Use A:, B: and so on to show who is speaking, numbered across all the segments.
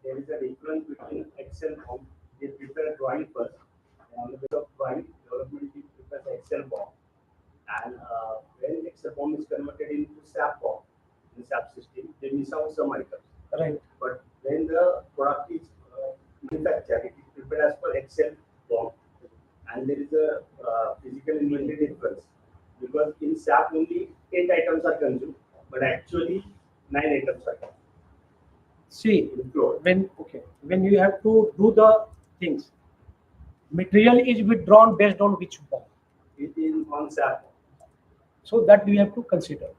A: there is a difference between Excel form. They prepare drawing first, and on the base of drawing, development team prepares Excel form. And when Excel form is converted into SAP form, in SAP system, they miss out some items.
B: Right.
A: But when the product is manufactured, it is prepared as per Excel form, and there is a physical inventory difference because in SAP only 8 items are consumed, but actually 9 items are consumed.
B: See, when you have to do the things, material is withdrawn based on which form.
A: It is on SAP.
B: So that we have to consider.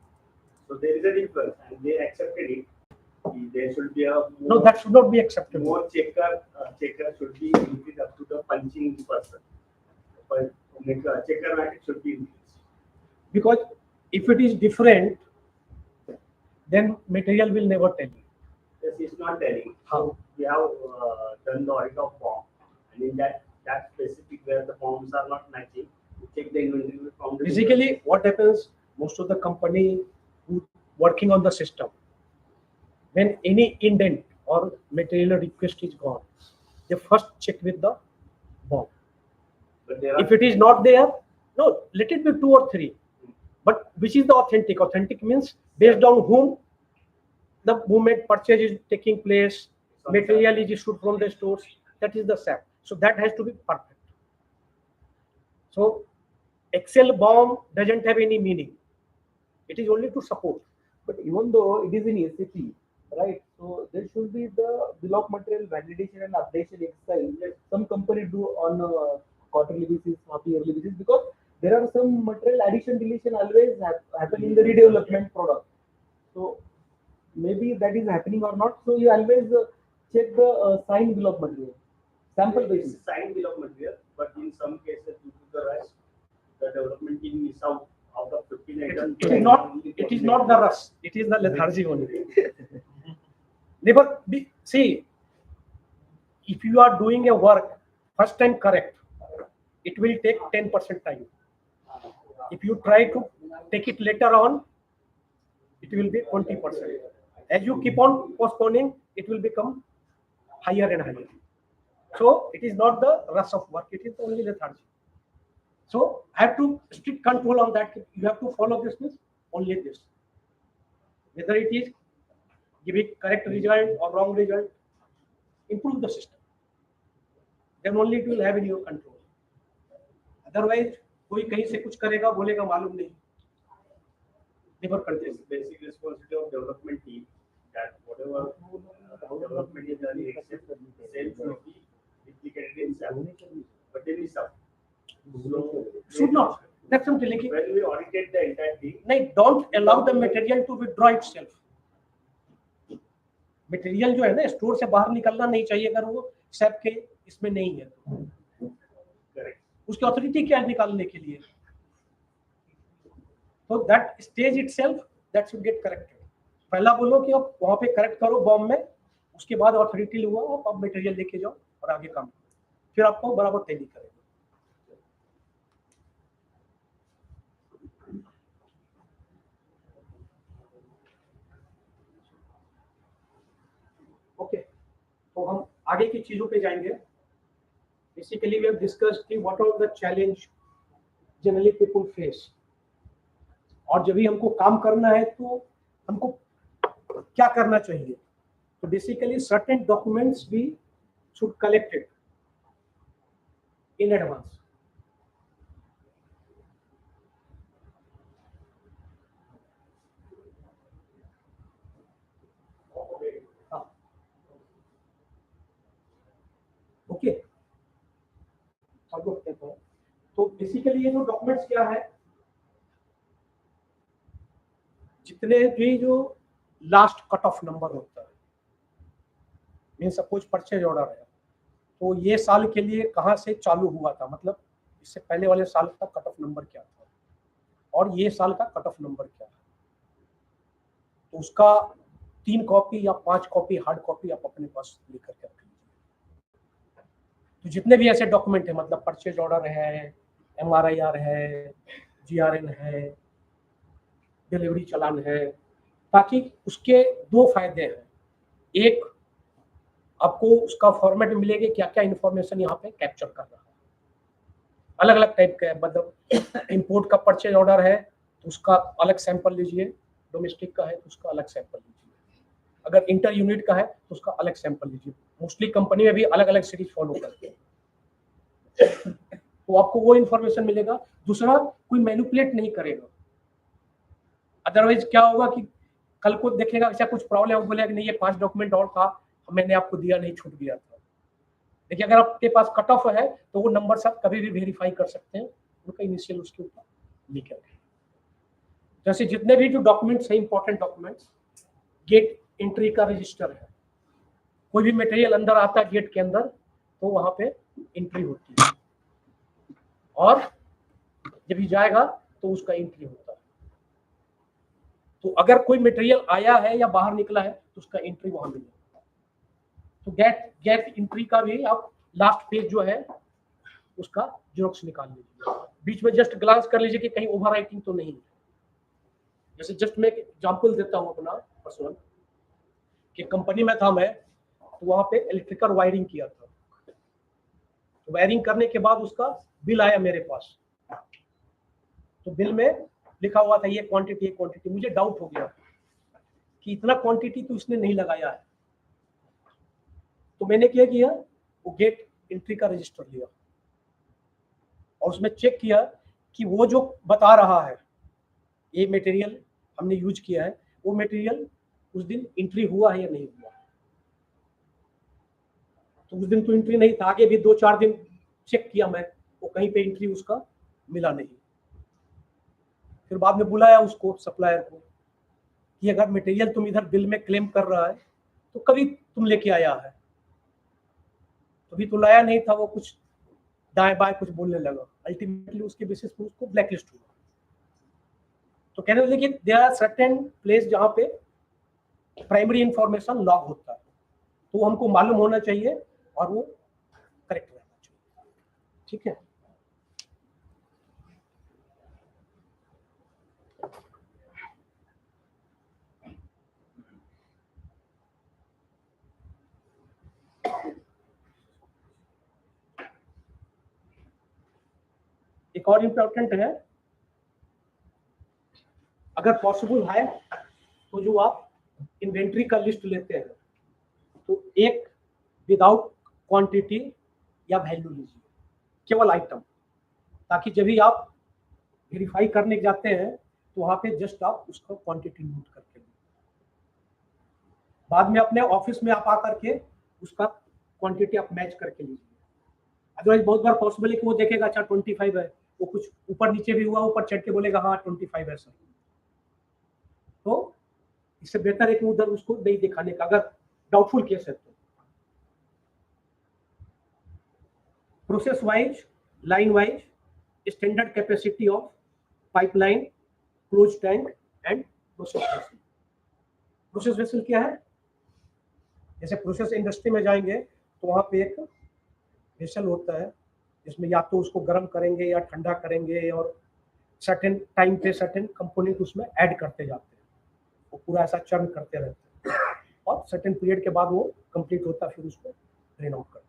A: So there is a difference, and they accepted it. There should be a more,
B: no, that should not be acceptable.
A: More checker should be increased up to the punching person. But checker matrix should be increased.
B: Because if it is different, then material will never tell you.
A: Yes, it's not telling.
B: How?
A: We have done the audit of form, and in that specific where the forms are not matching, we check the inventory from the
B: Basically, what happens, most of the company who working on the system, when any indent or material request is gone, they first check with the BOM.
A: But there are,
B: if it is not there, no, let it be 2 or 3. But which is the authentic? Authentic means based on whom the movement purchase is taking place, material is issued from the stores. That is the SAP. So that has to be perfect. So Excel BOM doesn't have any meaning. It is only to support.
C: But even though it is in SAP, right? So there should be the bill of material validation and updation exercise that some company do on a quarterly basis, half-yearly basis, because there are some material addition, deletion always happen in the redevelopment product. So maybe that is happening or not. So you always check the signed bill of material, sample basis.
A: Signed bill of material, but in some cases due to the rush, the development team is out of 15 items.
B: It is not the rush. It is the lethargy only. Never be, see, if you are doing a work first time correct, it will take 10% time. If you try to take it later on, it will be 20%. As you keep on postponing, it will become higher and higher. So it is not the rush of work, it is only lethargy. So I have to strict control on that. You have to follow this, only this. Whether it is giving correct result or wrong result, improve the system. Then only it will have in your control. Otherwise, कोई कहीं से कुछ करेगा बोलेगा मालूम नहीं. Never control.
A: Basic responsibility of development team that whatever development is done in Excel, same should be duplicated in SAP. But they miss out. So
B: Should not. That's what I'm telling you.
A: when we audited the entire thing,
B: नहीं, don't allow the material to withdraw itself. Material जो है ना store से बाहर निकलना नहीं चाहिए अगर वो SAP के इसमें नहीं है.
A: correct.
B: उसकी ऑथोरिटी क्या है निकालने के लिए? तो that stage itself that should get corrected. पहला बोलो कि आप वहां पे करेक्ट करो बॉम में, उसके बाद ऑथोरिटी लो, आप मटेरियल लेके जाओ और आगे काम करो, फिर आपको बराबर तैयारी करेगा. ओके, तो हम आगे की चीजों पे जाएंगे. बेसिकली वी हैव डिस्कस्ड कि what are the challenge generally people face, और जब भी हमको काम करना है तो हमको क्या करना चाहिए. तो basically certain documents we should collected in advance. Okay, तो बेसिकली ये जो डॉक्यूमेंट्स क्या है, जितने भी जो लास्ट कट ऑफ नंबर होता है, मीन सपोज परचेज ऑर्डर है, तो ये साल के लिए कहाँ से चालू हुआ था, मतलब इससे पहले वाले साल का कट ऑफ नंबर क्या था और ये साल का कट ऑफ नंबर क्या है, तो उसका 3 कॉपी या 5 कॉपी हार्ड कॉपी आप अपने पास लेकर के रख लीजिए. तो जितने भी ऐसे डॉक्यूमेंट है, मतलब परचेज ऑर्डर है, MRIR है, GRN है, डिलीवरी चालान है, ताकि उसके 2 फायदे हैं. एक, आपको उसका फॉर्मेट मिलेगा, क्या क्या इन्फॉर्मेशन यहाँ पे कैप्चर कर रहा है। अलग अलग टाइप का है, मतलब इंपोर्ट का परचेज ऑर्डर है तो उसका अलग सैंपल लीजिए, डोमेस्टिक का है तो उसका अलग सैंपल लीजिए, अगर इंटर यूनिट का है तो उसका अलग सैंपल लीजिए। मोस्टली कंपनी में भी अलग अलग सीरीज फॉलो करते हैं, तो आपको वो इन्फॉर्मेशन मिलेगा। दूसरा, कोई मैनिपुलेट नहीं करेगा, अदरवाइज क्या होगा कि कल को देखेगा अच्छा कुछ प्रॉब्लम, बोलेगा कि नहीं ये 5 डॉक्यूमेंट और था, मैंने आपको दिया नहीं, छूट गया था। देखिए अगर आपके पास कट ऑफ है तो वो नंबर आप कभी भी वेरीफाई कर सकते हैं, उनका इनिशियल उसके ऊपर लिखा है। जैसे जितने भी जो डॉक्यूमेंट्स हैं, इंपॉर्टेंट डॉक्यूमेंट्स, गेट एंट्री का रजिस्टर है, कोई भी मटेरियल अंदर आता है गेट के अंदर तो वहां पे एंट्री होती है, और जब ये जाएगा तो उसका एंट्री होता है। तो अगर कोई मटेरियल आया है या बाहर निकला है तो उसका एंट्री वहां मिलेगा। तो गेट एंट्री का भी आप लास्ट पेज जो है उसका जेरॉक्स निकाल लीजिए, बीच में जस्ट ग्लांस कर लीजिए कि कहीं ओवर राइटिंग तो नहीं है। जैसे जस्ट मैं एग्जांपल देता हूं अपना पर्सनल, कि कंपनी में था मैं, तो वहां पे इलेक्ट्रिकल वायरिंग किया था, तो वायरिंग करने के बाद उसका बिल आया मेरे पास, तो बिल में लिखा हुआ था ये क्वांटिटी। मुझे डाउट हो गया कि इतना क्वांटिटी तो इसने नहीं लगाया है, तो मैंने क्या किया, वो गेट एंट्री का रजिस्टर लिया और उसमें चेक किया कि वो जो बता रहा है ये मटेरियल हमने यूज किया है, वो मटेरियल उस दिन एंट्री हुआ है या नहीं हुआ। तो उस दिन तो एंट्री नहीं था, आगे भी 2-4 दिन चेक किया मैं, वो कहीं पे एंट्री उसका मिला नहीं। फिर बाद में बुलाया उसको, सप्लायर को, कि अगर मटेरियल तुम इधर बिल में क्लेम कर रहा है तो कभी तुम लेके आया है, कभी तो लाया नहीं था। वो कुछ दाएं बाएं कुछ बोलने लगा, अल्टीमेटली उसके बेसिस पे उसको ब्लैकलिस्ट हुआ। तो कहने लगे कि देयर आर सर्टेन प्लेस जहाँ पे प्राइमरी इंफॉर्मेशन लॉग होता है, तो हमको मालूम होना चाहिए और वो करेक्ट रहना चाहिए। ठीक है, एक और इम्पोर्टेंट है, अगर पॉसिबल है तो जो आप इन्वेंट्री का लिस्ट लेते हैं तो एक विदाउट क्वांटिटी या वैल्यू लीजिए, केवल आइटम, ताकि जब भी आप वेरीफाई करने जाते हैं तो वहां पे जस्ट आप उसका क्वांटिटी नोट करके लीजिए। बाद में अपने ऑफिस में आप आकर के उसका क्वांटिटी आप मैच करके लीजिए। अदरवाइज बहुत बार पॉसिबल है कि वो देखेगा अच्छा 25 है, वो कुछ ऊपर नीचे भी हुआ, ऊपर चढ़ के बोलेगा हाँ 25 है सर। तो इससे बेहतर है कि उधर उसको नहीं दिखाने का, अगर डाउटफुल केस है तो। Process wise, line wise, standard capacity of pipeline, close tank and process vessel. Process vessel क्या है? जैसे प्रोसेस इंडस्ट्री में जाएंगे तो वहां पे एक वेसल होता है जिसमें या तो उसको गर्म करेंगे या ठंडा करेंगे, और सर्टेन टाइम पे सर्टेन कंपोनेंट उसमें ऐड करते जाते हैं, वो पूरा ऐसा चर्न करते रहते हैं, और सर्टेन पीरियड के बाद वो कंप्लीट होता है, फिर उसको ड्रेन आउट करते हैं।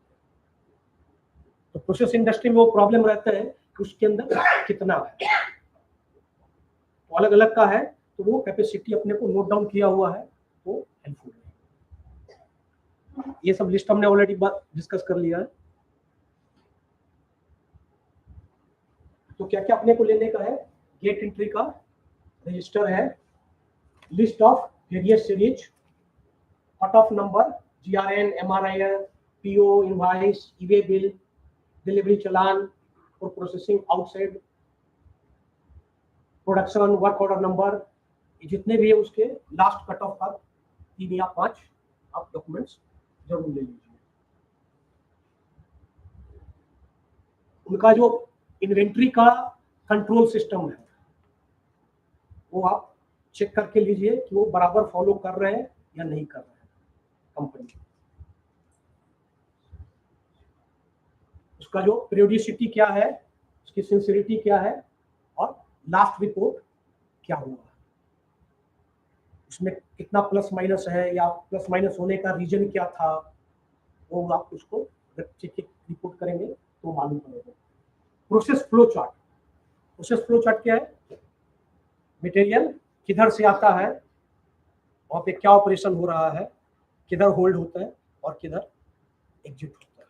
B: तो प्रोसेस इंडस्ट्री में वो प्रॉब्लम रहता है कि उसके अंदर कितना है, तो अलग अलग का है, तो वो कैपेसिटी अपने को नोट डाउन किया हुआ है, वो हेल्पफुल है। ये सब लिस्ट हमने ऑलरेडी डिस्कस कर लिया है। तो क्या क्या अपने को लेने का है? गेट एंट्री का रजिस्टर है, list of various series, cut off number, GRN, MRIN, PO, invoice, e way bill, delivery challan और processing outside, production, work order number, जितने भी है उसके लास्ट कट ऑफ का 3 या 5 आप डॉक्यूमेंट्स जरूर ले लीजिए। उनका जो इन्वेंट्री का कंट्रोल सिस्टम है वो आप चेक करके लीजिए कि वो बराबर फॉलो कर रहे हैं या नहीं कर रहे हैं कंपनी। उसका जो पीरियोडिसिटी क्या है, उसकी सिंसियरिटी क्या है, और लास्ट रिपोर्ट क्या हुआ, उसमें कितना प्लस माइनस है, या प्लस माइनस होने का रीजन क्या था, वो आप उसको चेक रिपोर्ट करेंगे तो मालूम पड़ेगा। Process flow chart, process flow chart क्या है? मटेरियल किधर से आता है, वहाँ पे क्या ऑपरेशन हो रहा है, किधर होल्ड होता है और किधर एग्जिट होता है।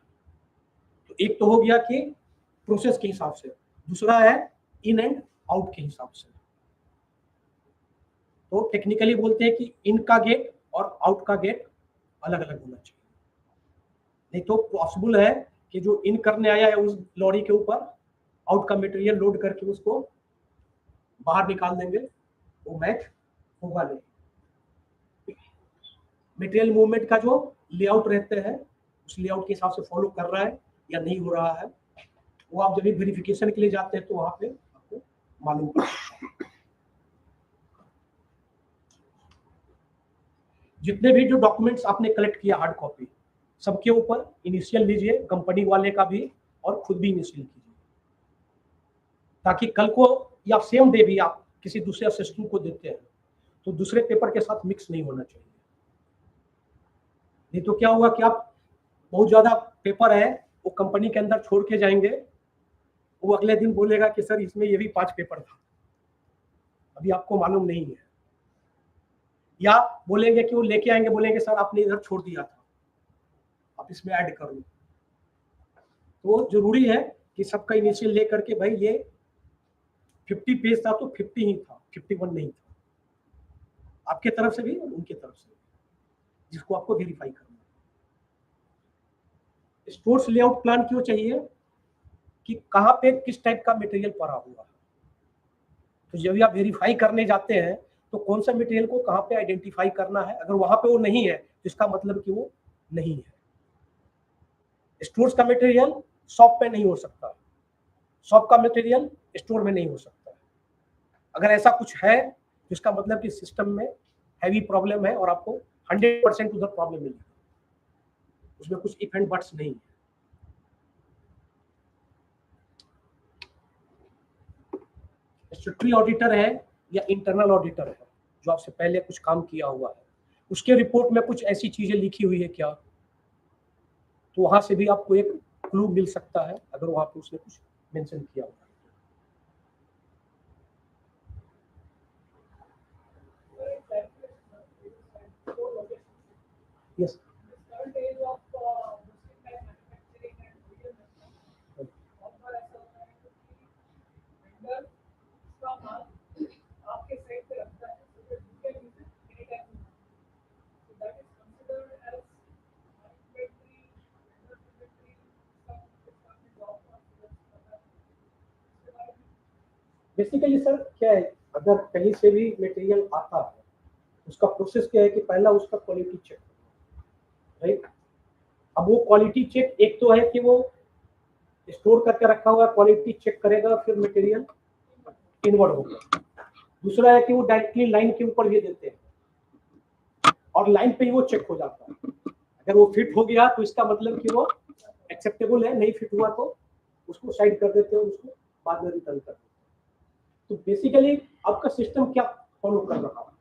B: तो एक तो हो गया कि प्रोसेस के हिसाब से, दूसरा है इन एंड आउट के हिसाब से। तो टेक्निकली बोलते हैं कि इन का गेट और आउट का गेट अलग अलग होना चाहिए, नहीं तो पॉसिबल है कि जो इन करने आया है उस लॉरी के ऊपर आउट का मटेरियल लोड करके उसको बाहर निकाल देंगे, वो मैच होगा नहीं। मटेरियल मूवमेंट का जो लेआउट रहते हैं उस लेआउट के हिसाब से फॉलो कर रहा है या नहीं हो रहा है, वो आप जब भी वेरिफिकेशन के लिए जाते हैं तो वहां पे आपको मालूम पड़ेगा। जितने भी जो डॉक्यूमेंट्स आपने कलेक्ट किया हार्ड कॉपी, सबके ऊपर इनिशियल लीजिए, कंपनी वाले का भी और खुद भी इनिशियल कीजिए, ताकि कल को या सेम डे भी आप किसी दूसरे असिस्टेंट को देते हैं तो दूसरे पेपर के साथ मिक्स नहीं होना चाहिए। नहीं तो क्या होगा कि आप बहुत ज्यादा पेपर है वो कंपनी के अंदर छोड़ के जाएंगे, वो अगले दिन बोलेगा कि सर इसमें ये भी 5 पेपर था, अभी आपको मालूम नहीं है। या बोलेंगे कि वो लेके आएंगे, बोलेंगे सर आपने इधर छोड़ दिया था, आप इसमें ऐड कर लो। तो जरूरी है कि सबका इनिशियल ले करके भाई ये 50 पेज था तो 50 ही था, 51 नहीं था, आपके तरफ से भी और उनके तरफ से भी, जिसको आपको वेरीफाई करना है। स्टोर्स लेआउट प्लान क्यों चाहिए? कि कहाँ पे किस टाइप का मटेरियल पड़ा हुआ है, तो जब भी आप वेरीफाई करने जाते हैं तो कौन सा मटेरियल को कहाँ पे आइडेंटिफाई करना है, अगर वहां पे वो नहीं है तो इसका मतलब कि वो नहीं है। स्टोर्स का मटेरियल शॉप पे नहीं हो सकता, शॉप का मटेरियल स्टोर में नहीं हो सकता। अगर ऐसा कुछ है तो इसका मतलब कि सिस्टम में हैवी प्रॉब्लम है और आपको 100% उधर प्रॉब्लम मिलेगी, उसमें कुछ इफ एंड बट्स नहीं है। स्टैट्यूटरी ऑडिटर है या इंटरनल ऑडिटर है जो आपसे पहले कुछ काम किया हुआ है, उसके रिपोर्ट में कुछ ऐसी चीजें लिखी हुई है क्या, तो वहां से भी आपको एक क्लू मिल सकता है अगर वहां पे उसने कुछ मेंशन किया हुआ है। यस बेसिकली सर क्या है, अगर कहीं से भी मटेरियल आता है उसका प्रोसेस क्या है कि पहला उसका क्वालिटी चेक, राइट। अब वो क्वालिटी चेक एक तो है कि वो स्टोर करके रखा हुआ क्वालिटी चेक करेगा फिर मटेरियल इनवर्ड होगा, दूसरा है कि वो डायरेक्टली लाइन के ऊपर भी देते हैं और लाइन पे ही वो चेक हो जाता है। अगर वो फिट हो गया तो इसका मतलब कि वो एक्सेप्टेबल है, नहीं फिट हुआ तो उसको साइड कर देते हैं, उसको बाद में रिटर्न कर देते हैं। तो बेसिकली आपका सिस्टम क्या फॉलो कर रहा है,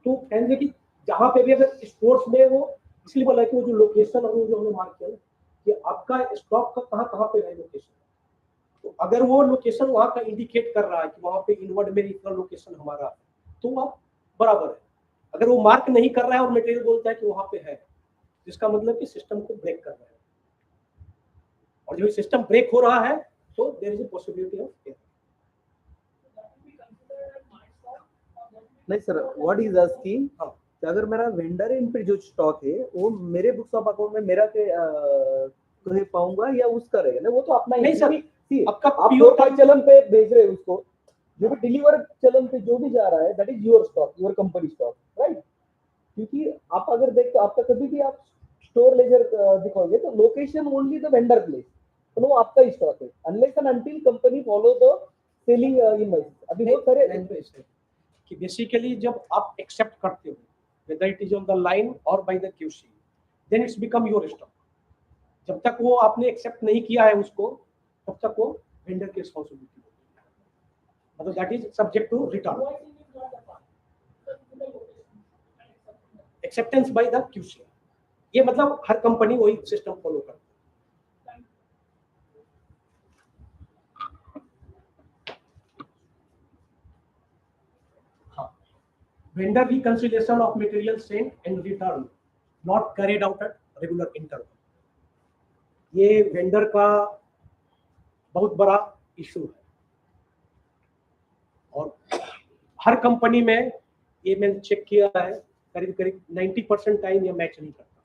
B: तो कहेंगे कि जहां पे भी अगर स्टोर्स में वो, इसलिए बोला कि वो जो लोकेशन और वो जो हमने मार्क किया कि आपका स्टॉक का कहाँ कहाँ पे है लोकेशन, तो अगर वो लोकेशन वहां का इंडिकेट कर रहा है कि वहां पे इनवर्ड में इतना लोकेशन हमारा है तो आप बराबर है। अगर वो मार्क नहीं कर रहा है और मटेरियल बोलता है कि वहां पे है, जिसका मतलब कि सिस्टम को ब्रेक कर रहा है, और जब सिस्टम ब्रेक हो रहा है तो there is a possibility of error.
C: नहीं सर, व्हाट इज आस्किंग, अगर मेरा वेंडर इन पे जो स्टॉक है वो मेरे बुक्स ऑफ अकाउंट में मेरा के कहे पाऊंगा या उसका रहेगा ना, वो तो अपना
B: नहीं सर,
C: आपका आप लोकल चलन पे बेच रहे हैं उसको, जो भी डिलीवर चलन पे जो भी जा रहा है that is your stock, your company stock, right. क्योंकि आप अगर देखते आपका कभी भी आप स्टोर लेजर दिखाओगे तो location only the vendor place, तो वो आपका ही स्टॉक है unless and until company follow the selling invoice. अभी बहुत सारे
B: कि बेसिकली जब आप एक्सेप्ट करते हो whether it is on the line or by the QC, then it's become your stock। जब तक वो आपने एक्सेप्ट नहीं किया है उसको तब तक वो वेंडर की रिस्पॉन्सिबिलिटी होती है, मतलब that is subject to return. Acceptance by the QC. ये मतलब हर कंपनी वही सिस्टम फॉलो करती है। हाँ, vendor reconciliation of material sent and return not carried out at regular interval। ये वेंडर का बहुत बड़ा इशू है और हर कंपनी में ये मैंने चेक किया है, करीब करीब 90% टाइम ये मैच नहीं करता।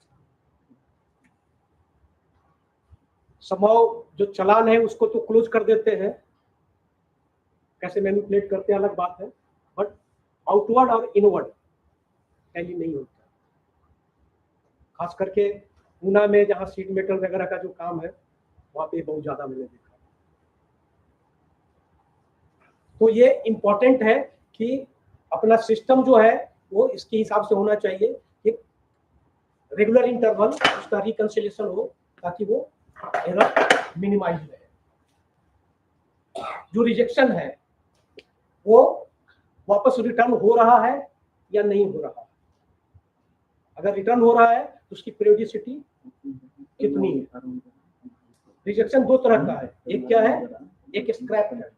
B: संभव जो चालान है उसको तो क्लोज कर देते हैं, कैसे मैनिपुलेट करते हैं अलग बात है, बट आउटवर्ड और इनवर्ड टैली नहीं होता। खास करके पूना में जहाँ सीट मेटल वगैरह का जो काम है वहाँ पे बहुत ज्यादा मैंने देखा। तो ये इम्पोर्टेंट है कि अपना सिस्टम जो है वो इसके हिसाब से होना चाहिए कि रेगुलर इंटरवल उसका रिकंसिलिएशन हो ताकि वो एरर मिनिमाइज रहे। जो रिजेक्शन है वो वापस रिटर्न हो रहा है या नहीं हो रहा है। अगर रिटर्न हो रहा है तो उसकी पीरियोडिसिटी कितनी है। रिजेक्शन दो तरह का है, एक क्या है, एक स्क्रैप है।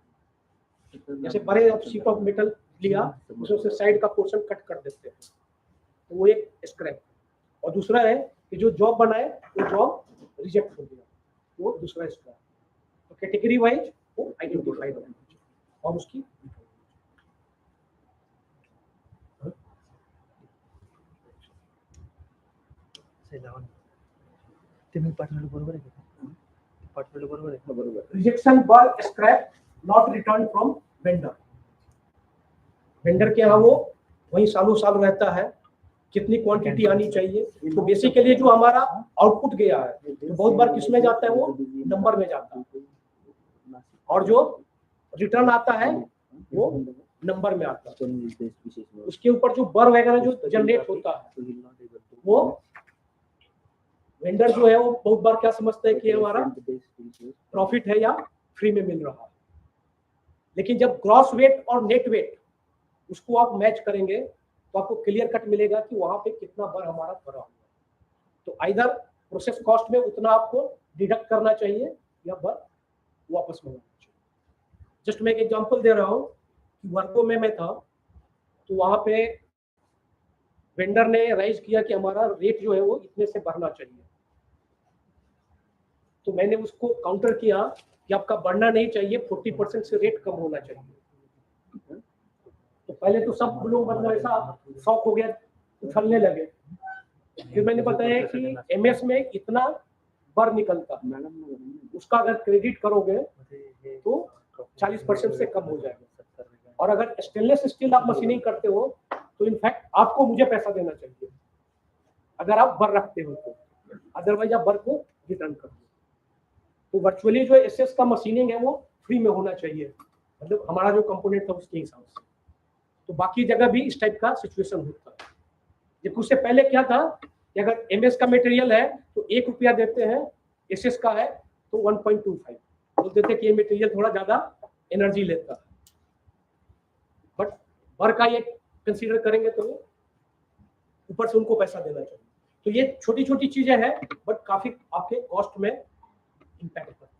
B: जैसे बड़े शीट ऑफ मेटल लिया उसमें से साइड का पोर्शन कट कर देते हैं तो वो एक स्क्रैप। और दूसरा है कि जो जॉब बनाए वो जॉब रिजेक्ट हो गया, वो दूसरा स्क्रैप। तो कैटेगरी वाइज वो आइडेंटिफाइड होना चाहिए और उसकी rejection bar scrap not return from vendor. Vendor के यहाँ वो वही सालों साल रहता है, कितनी क्वांटिटी आनी चाहिए। तो बेसिकली जो हमारा आउटपुट गया है तो बहुत बार किस में जाता है, वो नंबर में जाता है, और जो रिटर्न आता है वो नंबर में आता है। उसके ऊपर जो बर वगैरह जो जनरेट होता है वो वेंडर जो है वो बहुत बार क्या समझता है कि हमारा प्रॉफिट है या फ्री में मिल रहा है। लेकिन जब ग्रॉस वेट और नेट वेट उसको आप मैच करेंगे तो आपको क्लियर कट मिलेगा कि वहां पे कितना बर हमारा भरा हुआ है। तो आइदर प्रोसेस कॉस्ट में उतना आपको डिडक्ट करना चाहिए या बर वापस मंगाना चाहिए। जस्ट मैं एक एग्जांपल दे रहा हूँ कि वर्को में मैं था तो वहां पे वेंडर ने राइज किया कि हमारा रेट जो है वो इतने से बढ़ना चाहिए। तो मैंने उसको काउंटर किया कि आपका बढ़ना नहीं चाहिए, 40% से रेट कम होना चाहिए। तो पहले तो सब लोग मतलब ऐसा शॉक हो गया, उछलने लगे। फिर मैंने बताया कि एमएस में इतना बर निकलता, उसका अगर क्रेडिट करोगे तो 40% से कम हो जाएगा। और अगर स्टेनलेस स्टील आप मशीनिंग करते हो तो इनफैक्ट आपको मुझे पैसा देना चाहिए अगर आप बर रखते हो तो, अदरवाइज आप बर को रिटर्न कर दो। तो वर्चुअली जो एसएस का मशीनिंग है वो फ्री में होना चाहिए, मतलब हमारा जो कंपोनेंट था उसके हिसाब से। तो बाकी जगह भी इस टाइप का सिचुएशन होता है। जबकि उससे पहले क्या था कि अगर एमएस का मटेरियल है तो 1 रुपया देते हैं, एसएस का है तो 1.25 बोलते थे कि ये मटेरियल थोड़ा ज्यादा एनर्जी लेता है। बट बर का ये कंसीडर करेंगे तो ऊपर से उनको पैसा देना चाहिए। तो ये छोटी छोटी चीजें हैं बट काफी आपके कॉस्ट में इम्पैक्ट करता है।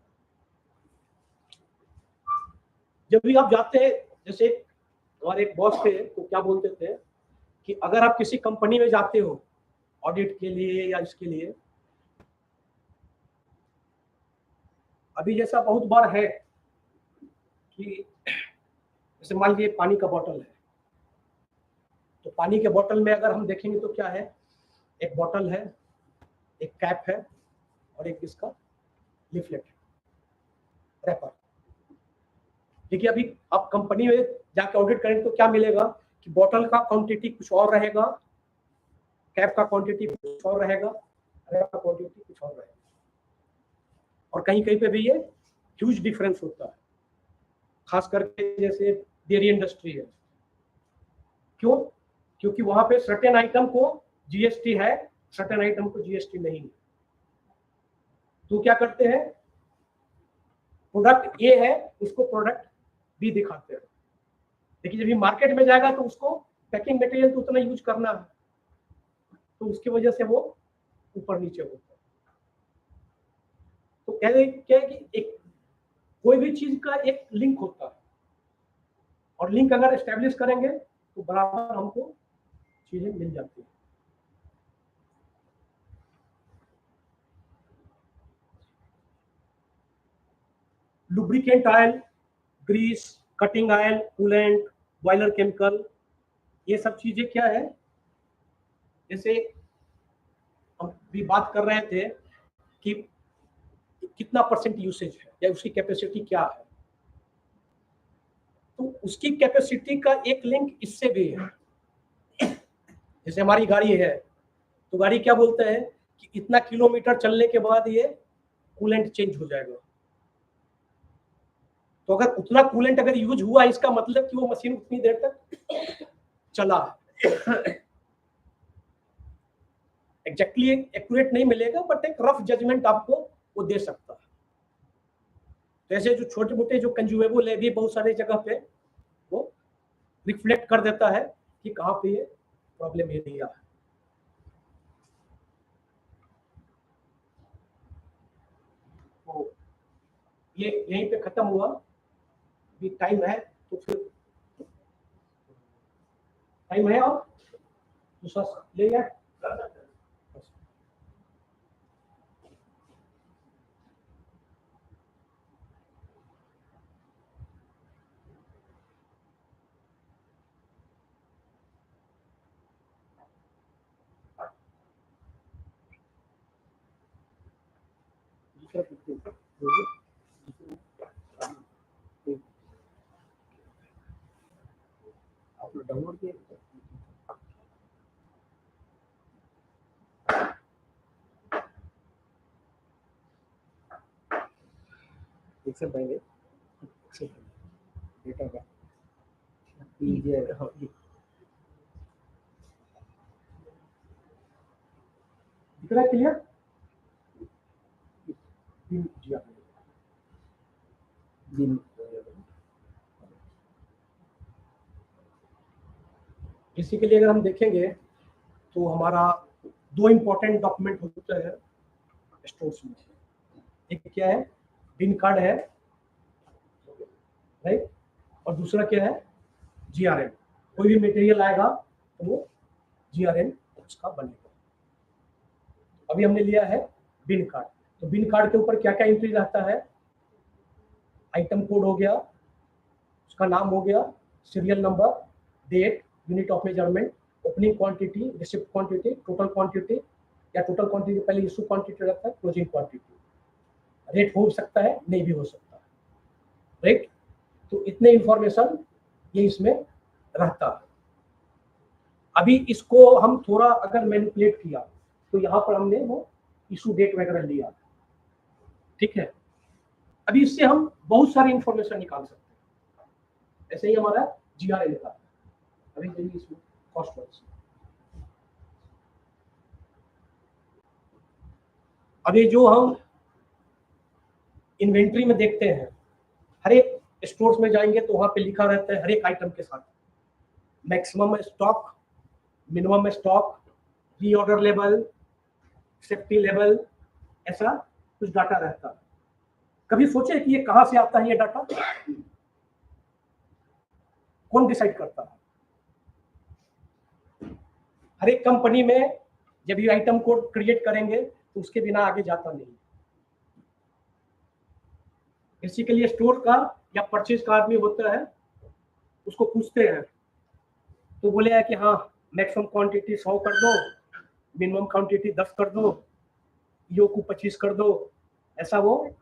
B: जब भी आप जाते हैं, जैसे हमारे एक बॉस थे तो क्या बोलते थे कि अगर आप किसी कंपनी में जाते हो ऑडिट के लिए या इसके लिए, अभी जैसा बहुत बार है कि जैसे मान लीजिए पानी का बोतल है, तो पानी के बोतल में अगर हम देखेंगे तो क्या है, एक बोतल है, एक कैप है और एक इसका लिफलेट रैपर। देखिए अभी आप कंपनी में जाके ऑडिट करेंगे तो क्या मिलेगा कि बोतल का क्वांटिटी कुछ और रहेगा, कैप का क्वांटिटी कुछ और रहेगा, रैपर का क्वांटिटी कुछ और रहेगा। और कहीं कहीं पे भी ये ह्यूज डिफरेंस होता है, खास करके जैसे डेयरी इंडस्ट्री है। क्यों? क्योंकि वहां पे सर्टेन आइटम को जीएसटी है, सर्टेन आइटम को जीएसटी नहीं है। तो क्या करते हैं, प्रोडक्ट ए है उसको प्रोडक्ट बी दिखाते हैं। लेकिन जब ये मार्केट में जाएगा तो उसको पैकिंग मटेरियल तो उतना यूज करना है, तो उसकी वजह से वो ऊपर नीचे होता है। तो कह रहे क्या है कि एक कोई भी चीज का एक लिंक होता है, और लिंक अगर एस्टेब्लिश करेंगे तो बराबर हमको चीजें मिल जाती है। Lubricant oil, grease, cutting oil, coolant, boiler chemical, ये सब चीजें क्या है, जैसे हम भी बात कर रहे थे कि कितना परसेंट यूसेज है या उसकी कैपेसिटी क्या है, तो उसकी कैपेसिटी का एक लिंक इससे भी है। जैसे हमारी गाड़ी है, तो गाड़ी क्या बोलता है कि इतना किलोमीटर चलने के बाद ये कूलेंट चेंज हो जाएगा। तो अगर उतना कूलेंट अगर यूज हुआ, इसका मतलब कि वो मशीन उतनी देर तक चला। एग्जैक्टली एक्यूरेट नहीं मिलेगा, बट एक रफ जजमेंट आपको वो दे सकता है। जैसे जो छोटे मोटे जो कंज्यूमेबल है भी बहुत सारे जगह पे वो रिफ्लेक्ट कर देता है कि कहाँ पे ये प्रॉब्लम एरिया है। तो ये यहीं पे खत्म हुआ, भी टाइम है तो फिर टाइम है और दूसरा ले जाए। आपने डाउनलोड किया एक्सेल पाएंगे, डेटा का दिख रहा है क्लियर? बेसिकली अगर हम देखेंगे तो हमारा दो इंपॉर्टेंट डॉक्यूमेंट होते हैं स्टोर्स में। एक क्या है, बिन कार्ड है, राइट, और दूसरा क्या है, जीआरएम। कोई भी मटेरियल आएगा तो वो जीआरएम उसका बनेगा। अभी हमने लिया है बिन कार्ड, तो बिन कार्ड के ऊपर क्या क्या एंट्री रहता है, आइटम कोड हो गया, उसका नाम हो गया, serial number, date, unit of measurement, opening quantity, receipt quantity, total quantity, या टोटल क्वांटिटी पहले इशू क्वांटिटी रहता है, क्लोजिंग क्वांटिटी, रेट हो सकता है नहीं भी हो सकता है, राइट। तो इतने इंफॉर्मेशन ये इसमें रहता है। अभी इसको हम थोड़ा अगर मैनिपुलेट किया तो यहाँ पर हमने वो इशू डेट वगैरह लिया, ठीक है। अभी इससे हम बहुत सारी इंफॉर्मेशन निकाल सकते हैं। ऐसे ही हमारा जीआरएल का अभी चलिए इसमें कॉस्ट वाइज। अभी जो हम इन्वेंट्री में देखते हैं, हर एक स्टोर्स में जाएंगे तो वहां पे लिखा रहता है हर एक आइटम के साथ maximum stock, minimum stock, reorder level, safety level, ऐसा कुछ डाटा रहता है। कभी सोचे कि ये कहां से आता है ये डाटा? कौन डिसाइड करता है? हर एक कंपनी में जब ये आइटम कोड क्रिएट करेंगे तो उसके बिना आगे जाता नहीं। बेसिकली स्टोर का या परचेज का आदमी होता है, उसको पूछते हैं तो बोले कि हाँ मैक्सिमम क्वांटिटी 100 कर दो, मिनिमम क्वांटिटी 10 कर दो, ईओ को 25 कर दो। ऐसा वो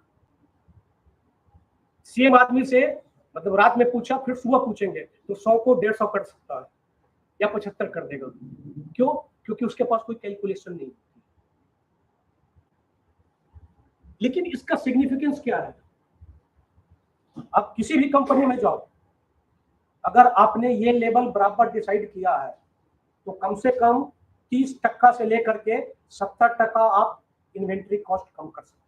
B: सेम आदमी से मतलब रात में पूछा फिर सुबह पूछेंगे तो 100 को 150 कर सकता है या 75 कर देगा। क्यों? क्योंकि उसके पास कोई कैलकुलेशन नहीं। लेकिन इसका सिग्निफिकेंस क्या है? आप किसी भी कंपनी में जाओ, अगर आपने ये लेवल बराबर डिसाइड किया है तो कम से कम 30% से लेकर के 70% आप इन्वेंट्री कॉस्ट कम कर सकते हैं।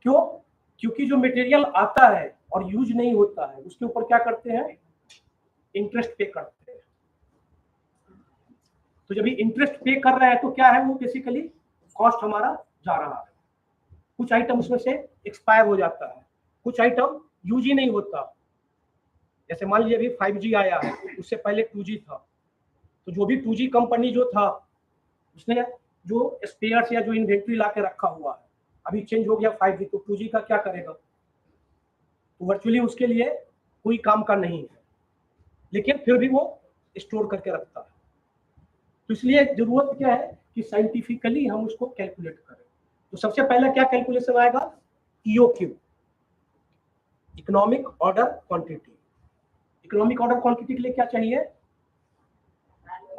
B: क्यों? क्योंकि जो मटेरियल आता है और यूज नहीं होता है उसके ऊपर क्या करते हैं, इंटरेस्ट पे करते हैं। तो जब इंटरेस्ट पे कर रहा है तो क्या है, वो बेसिकली कॉस्ट हमारा जा रहा है। कुछ आइटम उसमें से एक्सपायर हो जाता है, कुछ आइटम यूज ही नहीं होता। जैसे मान लीजिए अभी 5G आया है, उससे पहले 2G था, तो जो भी 2G कंपनी जो था उसने जो स्पेयर्स या जो इन्वेंट्री ला के रखा हुआ है, अभी चेंज हो गया 5G, तो 2G का क्या करेगा? तो वर्चुअली उसके लिए कोई काम का नहीं है, लेकिन फिर भी वो स्टोर करके रखता है। तो इसलिए जरूरत क्या है कि साइंटिफिकली हम उसको कैलकुलेट करें। तो सबसे पहला क्या कैलकुलेशन आएगा? EOQ, economic order quantity. Economic order quantity के लिए क्या चाहिए?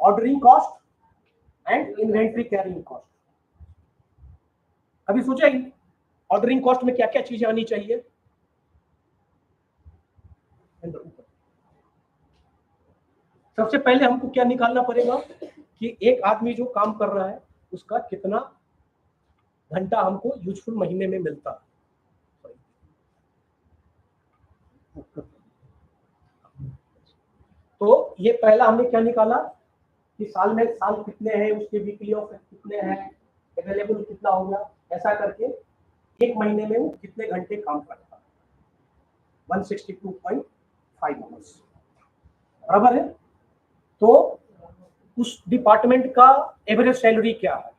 B: Ordering cost and inventory carrying cost. अभी सोचा ऑर्डरिंग कॉस्ट में क्या क्या चीजें आनी चाहिए? सबसे पहले हमको क्या निकालना पड़ेगा कि एक आदमी जो काम कर रहा है उसका कितना घंटा हमको यूजफुल महीने में मिलता है। तो ये पहला हमने क्या निकाला कि साल में साल कितने हैं, उसके वीकली ऑफ कितने हैं, अवेलेबल कितना होगा, ऐसा करके एक महीने में वो कितने घंटे काम करता है, 162.5 आवर्स, बराबर है। तो उस डिपार्टमेंट का एवरेज सैलरी क्या है,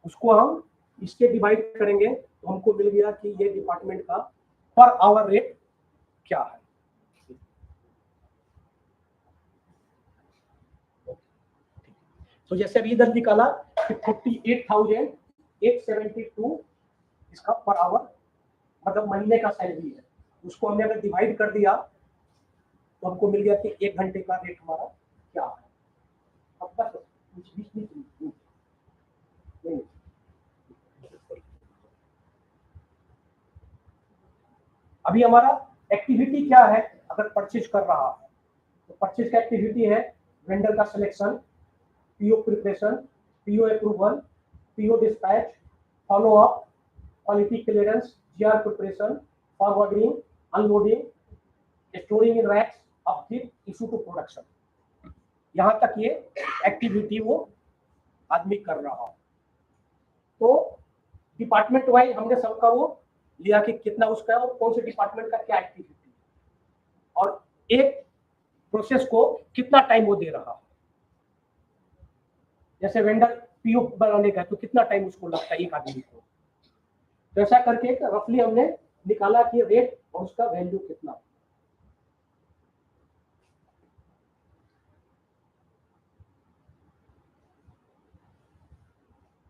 B: उसको हम इसके डिवाइड करेंगे तो हमको मिल गया कि ये डिपार्टमेंट का पर आवर रेट क्या है। तो जैसे अभी इधर निकाला कि 48,872 इसका पर आवर मतलब महीने का सैलरी है, उसको हमने अगर डिवाइड कर दिया तो हमको मिल गया कि एक घंटे का रेट हमारा क्या है। अब बस अभी हमारा एक्टिविटी क्या है, अगर परचेज कर रहा है तो परचेज का एक्टिविटी है वेंडर का selection, PO preparation, PO approval, PO dispatch, follow up, quality clearance, GR preparation, forwarding, unloading, storing in racks, upkeep, issue to production. यहां तक ये एक्टिविटी वो आदमी कर रहा है। तो डिपार्टमेंट वाइज हमने सबका वो लिया कि कितना उसका है और कौन से डिपार्टमेंट का क्या एक्टिविटी है और एक प्रोसेस को कितना टाइम वो दे रहा है। जैसे वेंडर पीओ बनाने का तो कितना टाइम उसको लगता है एक आदमी को, तो ऐसा करके रफली हमने निकाला कि रेट और उसका वैल्यू कितना।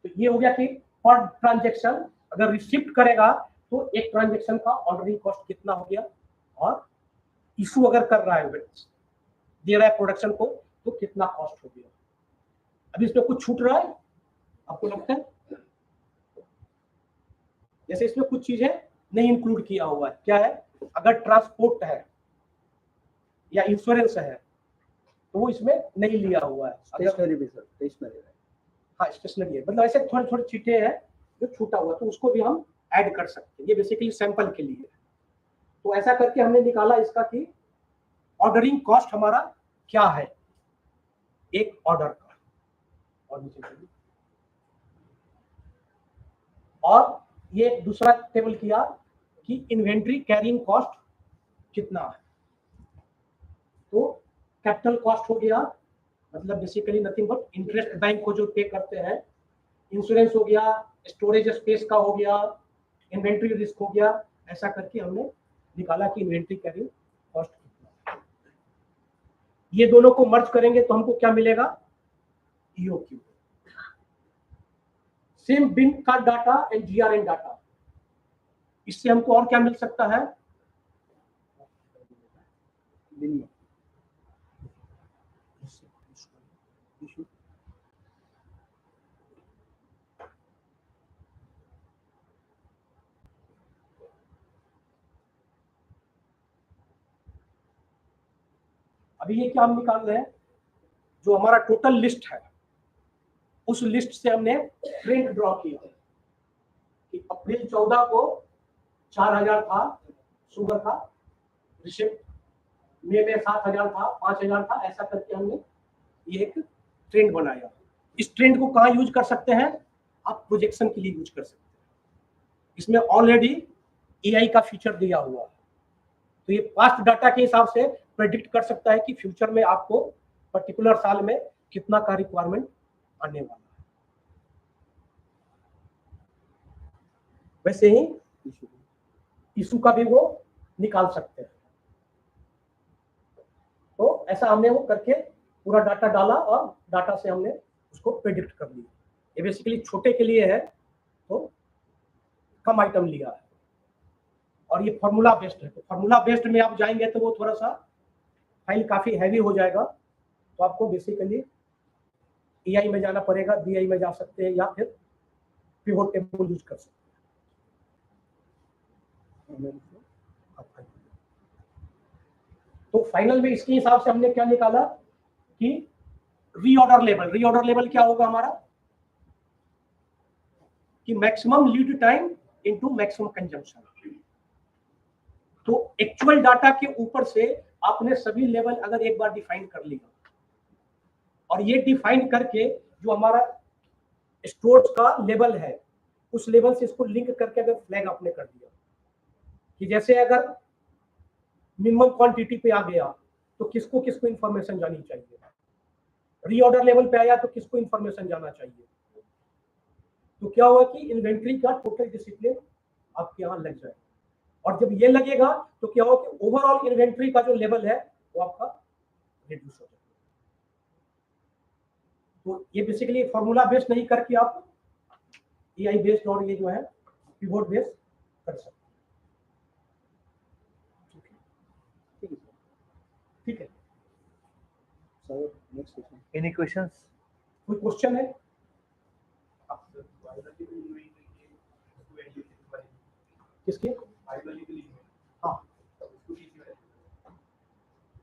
B: तो ये हो गया कि पर ट्रांजेक्शन अगर रिसिप्ट करेगा तो एक ट्रांजेक्शन का ऑर्डरिंग कॉस्ट कितना हो गया, और इशू अगर कर रहा है दे रहा है प्रोडक्शन को तो कितना कॉस्ट हो गया। अभी इसमें कुछ छूट रहा है आपको लगता है? जैसे इसमें कुछ चीजें नहीं इंक्लूड किया हुआ है, क्या है? अगर ट्रांसपोर्ट है या इंश्योरेंस है तो वो इसमें नहीं लिया हुआ है।
C: स्टेशनरी भी सर, स्टेशनरी है।
B: हाँ स्टेशनरी है, मतलब ऐसे थोड़ी थोड़ी चीजें हैं जो छूटा हुआ तो उसको भी हम ऐड कर सकते हैं, ये बेसिकली सैंपल के लिए। तो ऐसा करके हमने निकाला इसका कि ऑर्डरिंग कॉस्ट हमारा क्या है एक ऑर्डर का, और ये दूसरा टेबल किया कि इन्वेंट्री कैरिंग कॉस्ट कितना है। तो कैपिटल कॉस्ट हो गया, मतलब basically nothing but interest bank को जो पे करते हैं, इंश्योरेंस हो गया, स्टोरेज स्पेस का हो गया, इन्वेंट्री रिस्क हो गया। ऐसा करके हमने निकाला कि इन्वेंट्री कैरिंग कॉस्ट कितना। ये दोनों को मर्ज करेंगे तो हमको क्या मिलेगा? EOQ, सेम बिन का डाटा एंड GRN डाटा। इससे हमको और क्या मिल सकता है? अभी ये क्या हम निकाल रहे हैं, जो हमारा टोटल लिस्ट है उस लिस्ट से हमने ट्रेंड ड्रॉ किया कि अप्रैल 14 को 4000 था शुगर का रिसिप्ट, मई में 7000 था, 5000 था, ऐसा करके हमने ये एक ट्रेंड बनाया। इस ट्रेंड को कहाँ यूज कर सकते हैं? आप प्रोजेक्शन के लिए यूज कर सकते हैं। इसमें ऑलरेडी एआई का फीचर दिया हुआ है, तो ये पास्ट डाटा के हिसाब से प्रेडिक्ट कर सकता है कि फ्यूचर में आपको पर्टिकुलर साल में कितना का रिक्वायरमेंट आने वाला है। वैसे ही इशू का भी वो निकाल सकते हैं। तो ऐसा हमने वो करके पूरा डाटा डाला और डाटा से हमने उसको प्रेडिक्ट कर लिया। ये बेसिकली छोटे के लिए है, तो कम आइटम लिया है और ये फॉर्मूला बेस्ड है। तो फॉर्मूला बेस्ड में आप जाएंगे तो वो थोड़ा सा फाइल काफी हैवी हो जाएगा, तो आपको बेसिकली एआई में जाना पड़ेगा, बीआई में जा सकते हैं या फिर पिवोट टेबल यूज कर सकते हैं। तो फाइनल में इसके हिसाब से हमने क्या निकाला कि रीऑर्डर लेवल क्या होगा हमारा कि maximum lead time into maximum consumption. तो एक्चुअल डाटा के ऊपर से आपने सभी लेवल अगर एक बार डिफाइन कर लिया और ये डिफाइन करके जो हमारा स्टोर्स का लेवल है उस लेवल से इसको लिंक करके अगर फ्लैग आपने कर दिया कि जैसे अगर मिनिमम क्वांटिटी पे आ गया तो किसको किसको इंफॉर्मेशन जानी चाहिए, रीऑर्डर लेवल पे आया तो किसको इंफॉर्मेशन जाना चाहिए, तो क्या हुआ कि इन्वेंट्री का टोटल डिसिप्लिन आपके यहाँ लग जाए। और जब ये लगेगा तो क्या होगा कि ओवरऑल इन्वेंट्री का जो लेवल है वो आपका रिड्यूस हो जाएगा। तो ये बेसिकली फॉर्मूला बेस्ड नहीं करके आप एआई बेस्ड और ये जो है पिवोट बेस्ड कर सकते हैं। ठीक है
C: sir, next question.
D: Any questions?
B: कोई क्वेश्चन है? किसके? हाँ,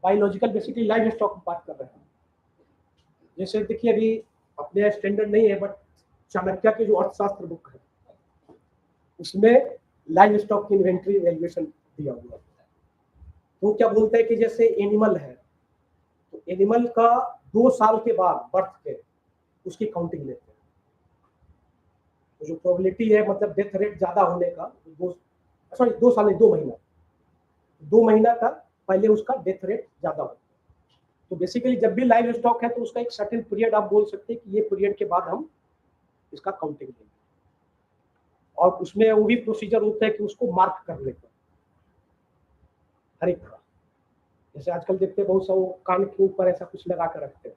B: बायोलॉजिकल बेसिकली लाइव स्टॉक की बात कर रहे हैं। जैसे देखिए अभी अपने स्टैंडर्ड नहीं है बट चाणक्य के जो अर्थशास्त्र बुक है उसमें लाइव स्टॉक की इन्वेंट्री वैल्यूएशन दिया हुआ है। तो क्या बोलते हैं कि जैसे एनिमल है तो एनिमल का 2 साल के बाद बर्थ के उसकी काउंटिंग लेते हैं। तो जो प्रोबेबिलिटी है मतलब डेथ रेट ज्यादा होने का 2 साल नहीं 2 महीना 2 महीना का पहले उसका डेथ रेट ज्यादा होता है। तो बेसिकली जब भी लाइव स्टॉक है तो उसका एक सर्टेन पीरियड आप बोल सकते हैं कि ये पीरियड के बाद हम इसका काउंटिंग लेंगे और उसमें वो भी प्रोसीजर होता है कि उसको मार्क करने का हर एक का। जैसे आजकल देखते हैं बहुत सा वो कान के ऊपर ऐसा कुछ लगा कर रखते हैं,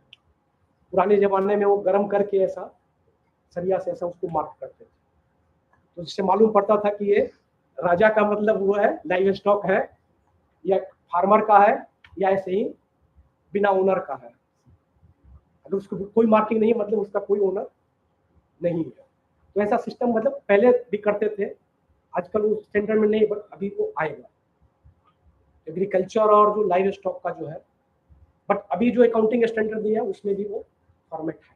B: पुराने जमाने में वो गर्म करके ऐसा सरिया से ऐसा उसको मार्क करते थे, तो जिससे मालूम पड़ता था कि ये राजा का मतलब वो है लाइव स्टॉक है या फार्मर का है या ऐसे ही बिना ओनर का है। अगर उसको कोई मार्किंग नहीं है मतलब उसका कोई ओनर नहीं है। तो ऐसा सिस्टम मतलब पहले भी करते थे, आजकल वो स्टैंडर्ड में नहीं बट अभी वो आएगा एग्रीकल्चर और जो लाइव स्टॉक का जो है। बट अभी जो अकाउंटिंग स्टैंडर्ड दिया है उसमें भी वो फॉर्मेट है,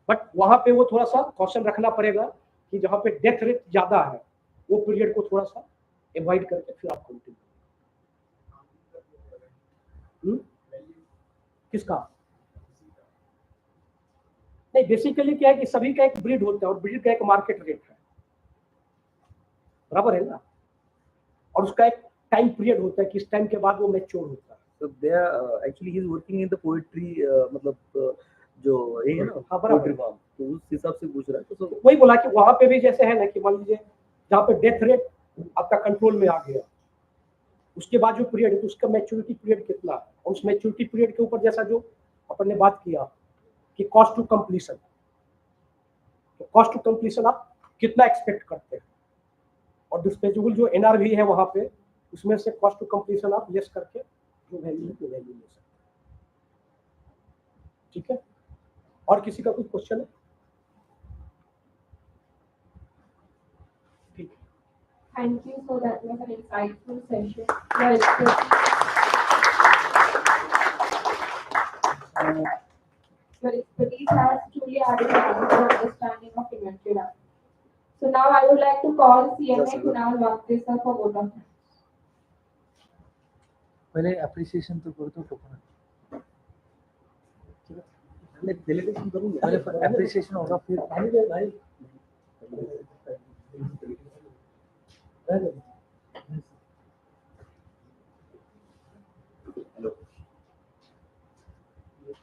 B: बट वहां पे वो थोड़ा सा कॉशन रखना पड़ेगा कि जहाँ पे डेथ रेट ज्यादा है वो पीरियड को थोड़ा सा अवॉइड करके फिर आप काउंटिंग किसका नहीं। बेसिकली क्या है कि सभी का एक ब्रीड होता है और ब्रीड का एक मार्केट रेट है, बराबर है ना, और उसका एक टाइम पीरियड होता है कि इस टाइम के बाद वो मैच्योर होता है।
C: So they are actually he is working in the poetry मतलब जो ये है ना
B: हाँ, बराबर।
C: पोएट्री फॉर्म, तो उस हिसाब से पूछ रहा है। तो
B: वही बोला कि वहां पे भी जैसे है ना कि मान लीजिए जहाँ पे डेथ रेट आपका कंट्रोल में आ गया उसके बाद जो पीरियड है तो उसका मैच्योरिटी पीरियड कितना है, और उस मैच्योरिटी पीरियड के ऊपर जैसा जो अपन ने बात किया कि कॉस्ट टू कंप्लीशन, तो कॉस्ट टू कंप्लीशन आप कितना एक्सपेक्ट करते हैं और डिस्पेचेबल जो एनआरवी है वहां पे उसमें से कॉस्ट टू कंप्लीशन आप लेस करके जो वैल्यू है वो वैल्यू ले सकते हैं। ठीक है, और किसी का कोई क्वेश्चन है? ठीक है,
E: Thank you. So that was an insightful session. Your expertise, your expertise has truly added value to understanding of inventory data. So now I would like to call CMA Kunal Vakte sir for vote of thanks.
D: पहले appreciation तो करो तो
C: delegation करूंगा पहले appreciation होगा फिर भाई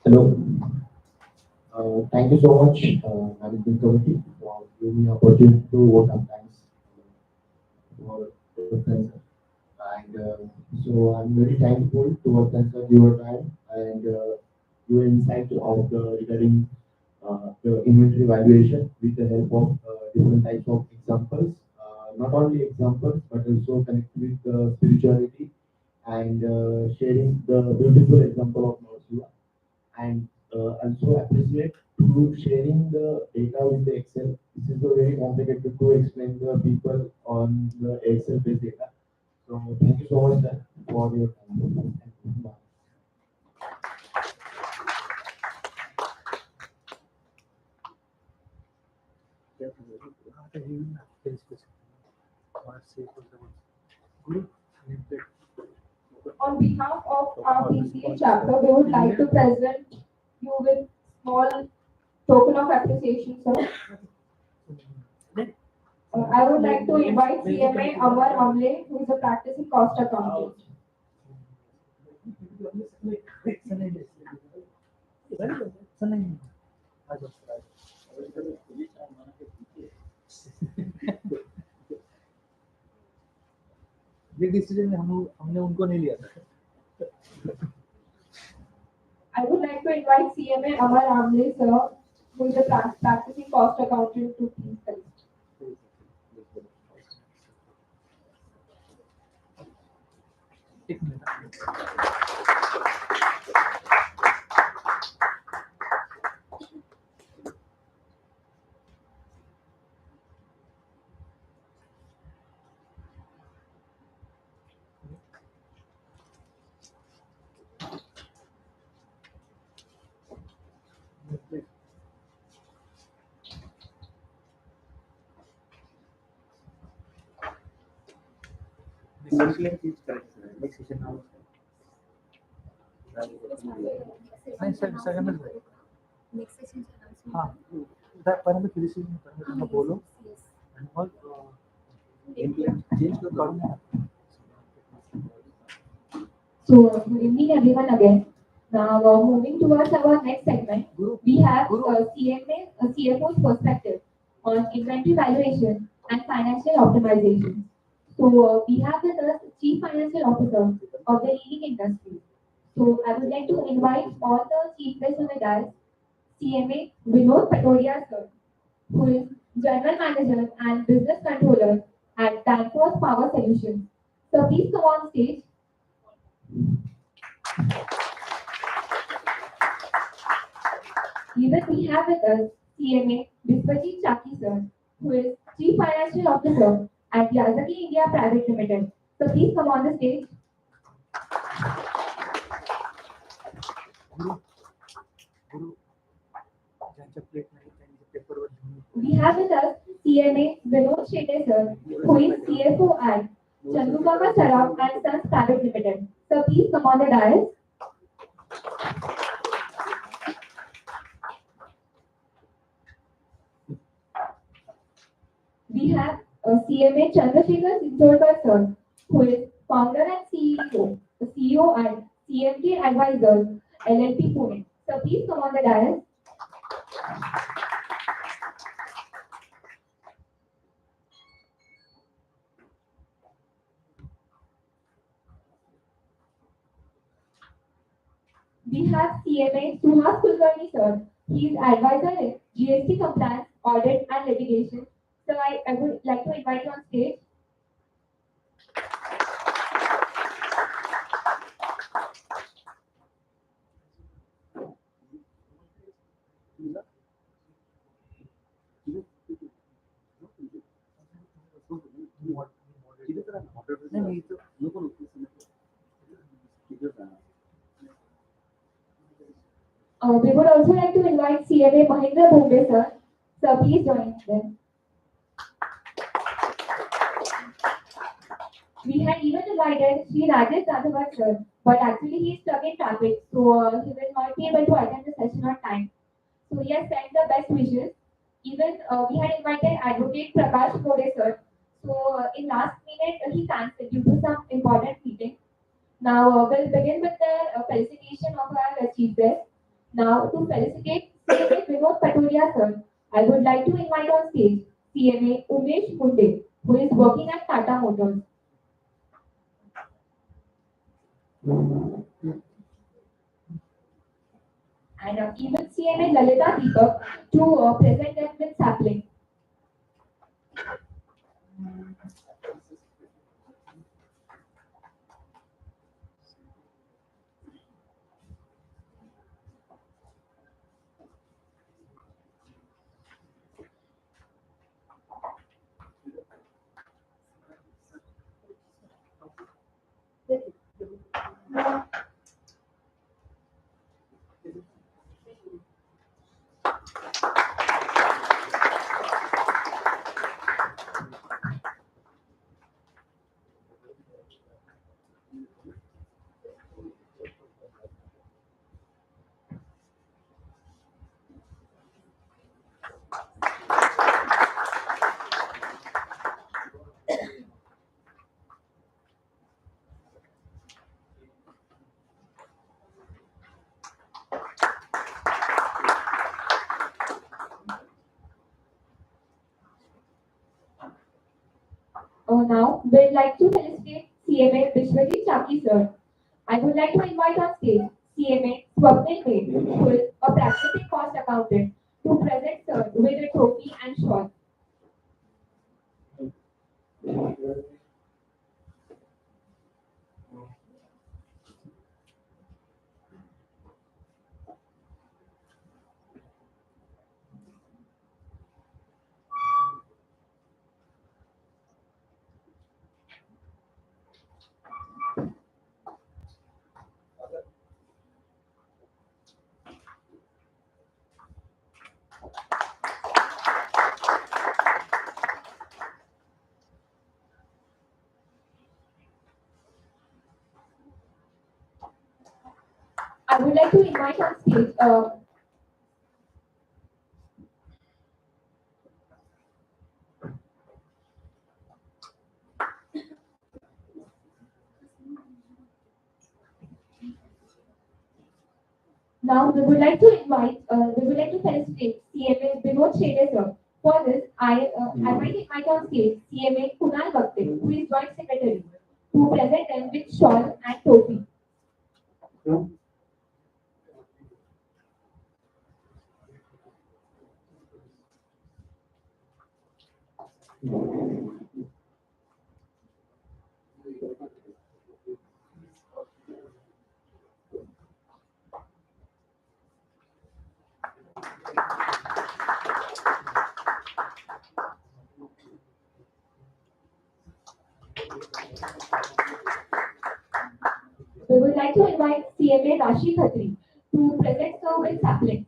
D: Hello. Thank you so much, Management Committee, for giving me opportunity to vote on thanks for the friends. And so I'm very thankful towards your time and your insight of the regarding the inventory valuation with the help of different types of examples. Not only examples, but also connect with spirituality and sharing the beautiful example of Lord Shiva and also appreciate to sharing the data with the Excel. This is a very complicated to explain the people on the Excel based data. So thank you so much sir, for your time. Thank you. Bye.
E: On behalf of our PCA chapter, we would like to present you with small token of appreciation, sir. I would like to invite CMA Amar Amle, who is a practicing cost accountant.
C: ये decision हमने उनको नहीं लिया था
E: I would like to invite CMA Amar Amle, sir, who is a practicing cost accountant, to please help.
C: एक minute नहीं second में हाँ पहले तो डिसीजन पहले बोलो और चेंज करूंगा
E: So, good evening everyone again. Now, moving towards our next segment, we have CFO's perspective on inventory valuation and financial optimization. So, we have with us Chief Financial Officer of the leading industry. So, I would like to invite all the chief guests on the dais, CMA Vinod Patodia sir, who is General Manager and Business Controller at Danfoss Power Solutions. So, please come on stage. Even we have with us CMA Biswajit Chaki sir, who is Chief Financial Officer at Yazaki India Private Limited. So please come on the stage. We have with us CMA Vinod Shete sir, who is CFO at Chandukaka Saraf and Sons Private Limited. So please come on the dais. We have CMA Chandrasekhar Sindorkar sir, who is founder and CEO at CMK Advisors LLP Pune. So please come on the dais. We have CMA Suhas Kulkarni sir. He is advisor in GST compliance, audit and litigation. So I would like to invite you on stage. We would also like to invite CMA Mahindra Bombay sir. Sir, please join them. We had even invited Sri Rajesh Radhavat sir, but actually he is stuck in traffic, so he will not be able to attend the session on time. So he has sent the best wishes. Even we had invited Advocate Prakash Mode sir. So in last minute he cancelled due to some important meeting. Now we'll begin with the felicitation of our chief guest. Now to felicitate CMA Vinod Patodia sir, I would like to invite on stage CMA Umesh Kunde, who is working at Tata Motors. And even CMA Lalita Deepak to present them with sapling. Now, we'd like to felicitate CMA Vishwajit Chaki sir. I would like to invite on stage CMA Swapnil Bed, who is a practicing cost accountant, to present sir with a trophy and shawl. I would like to invite on stage now we would like to felicitate CMA Vinod Shede sir. For this, I might invite on stage CMA Kunal Bhakte, who is joint secretary, to present them with shawl and trophy. We would like to invite CMA Rashi Khatri to present sir with sapling.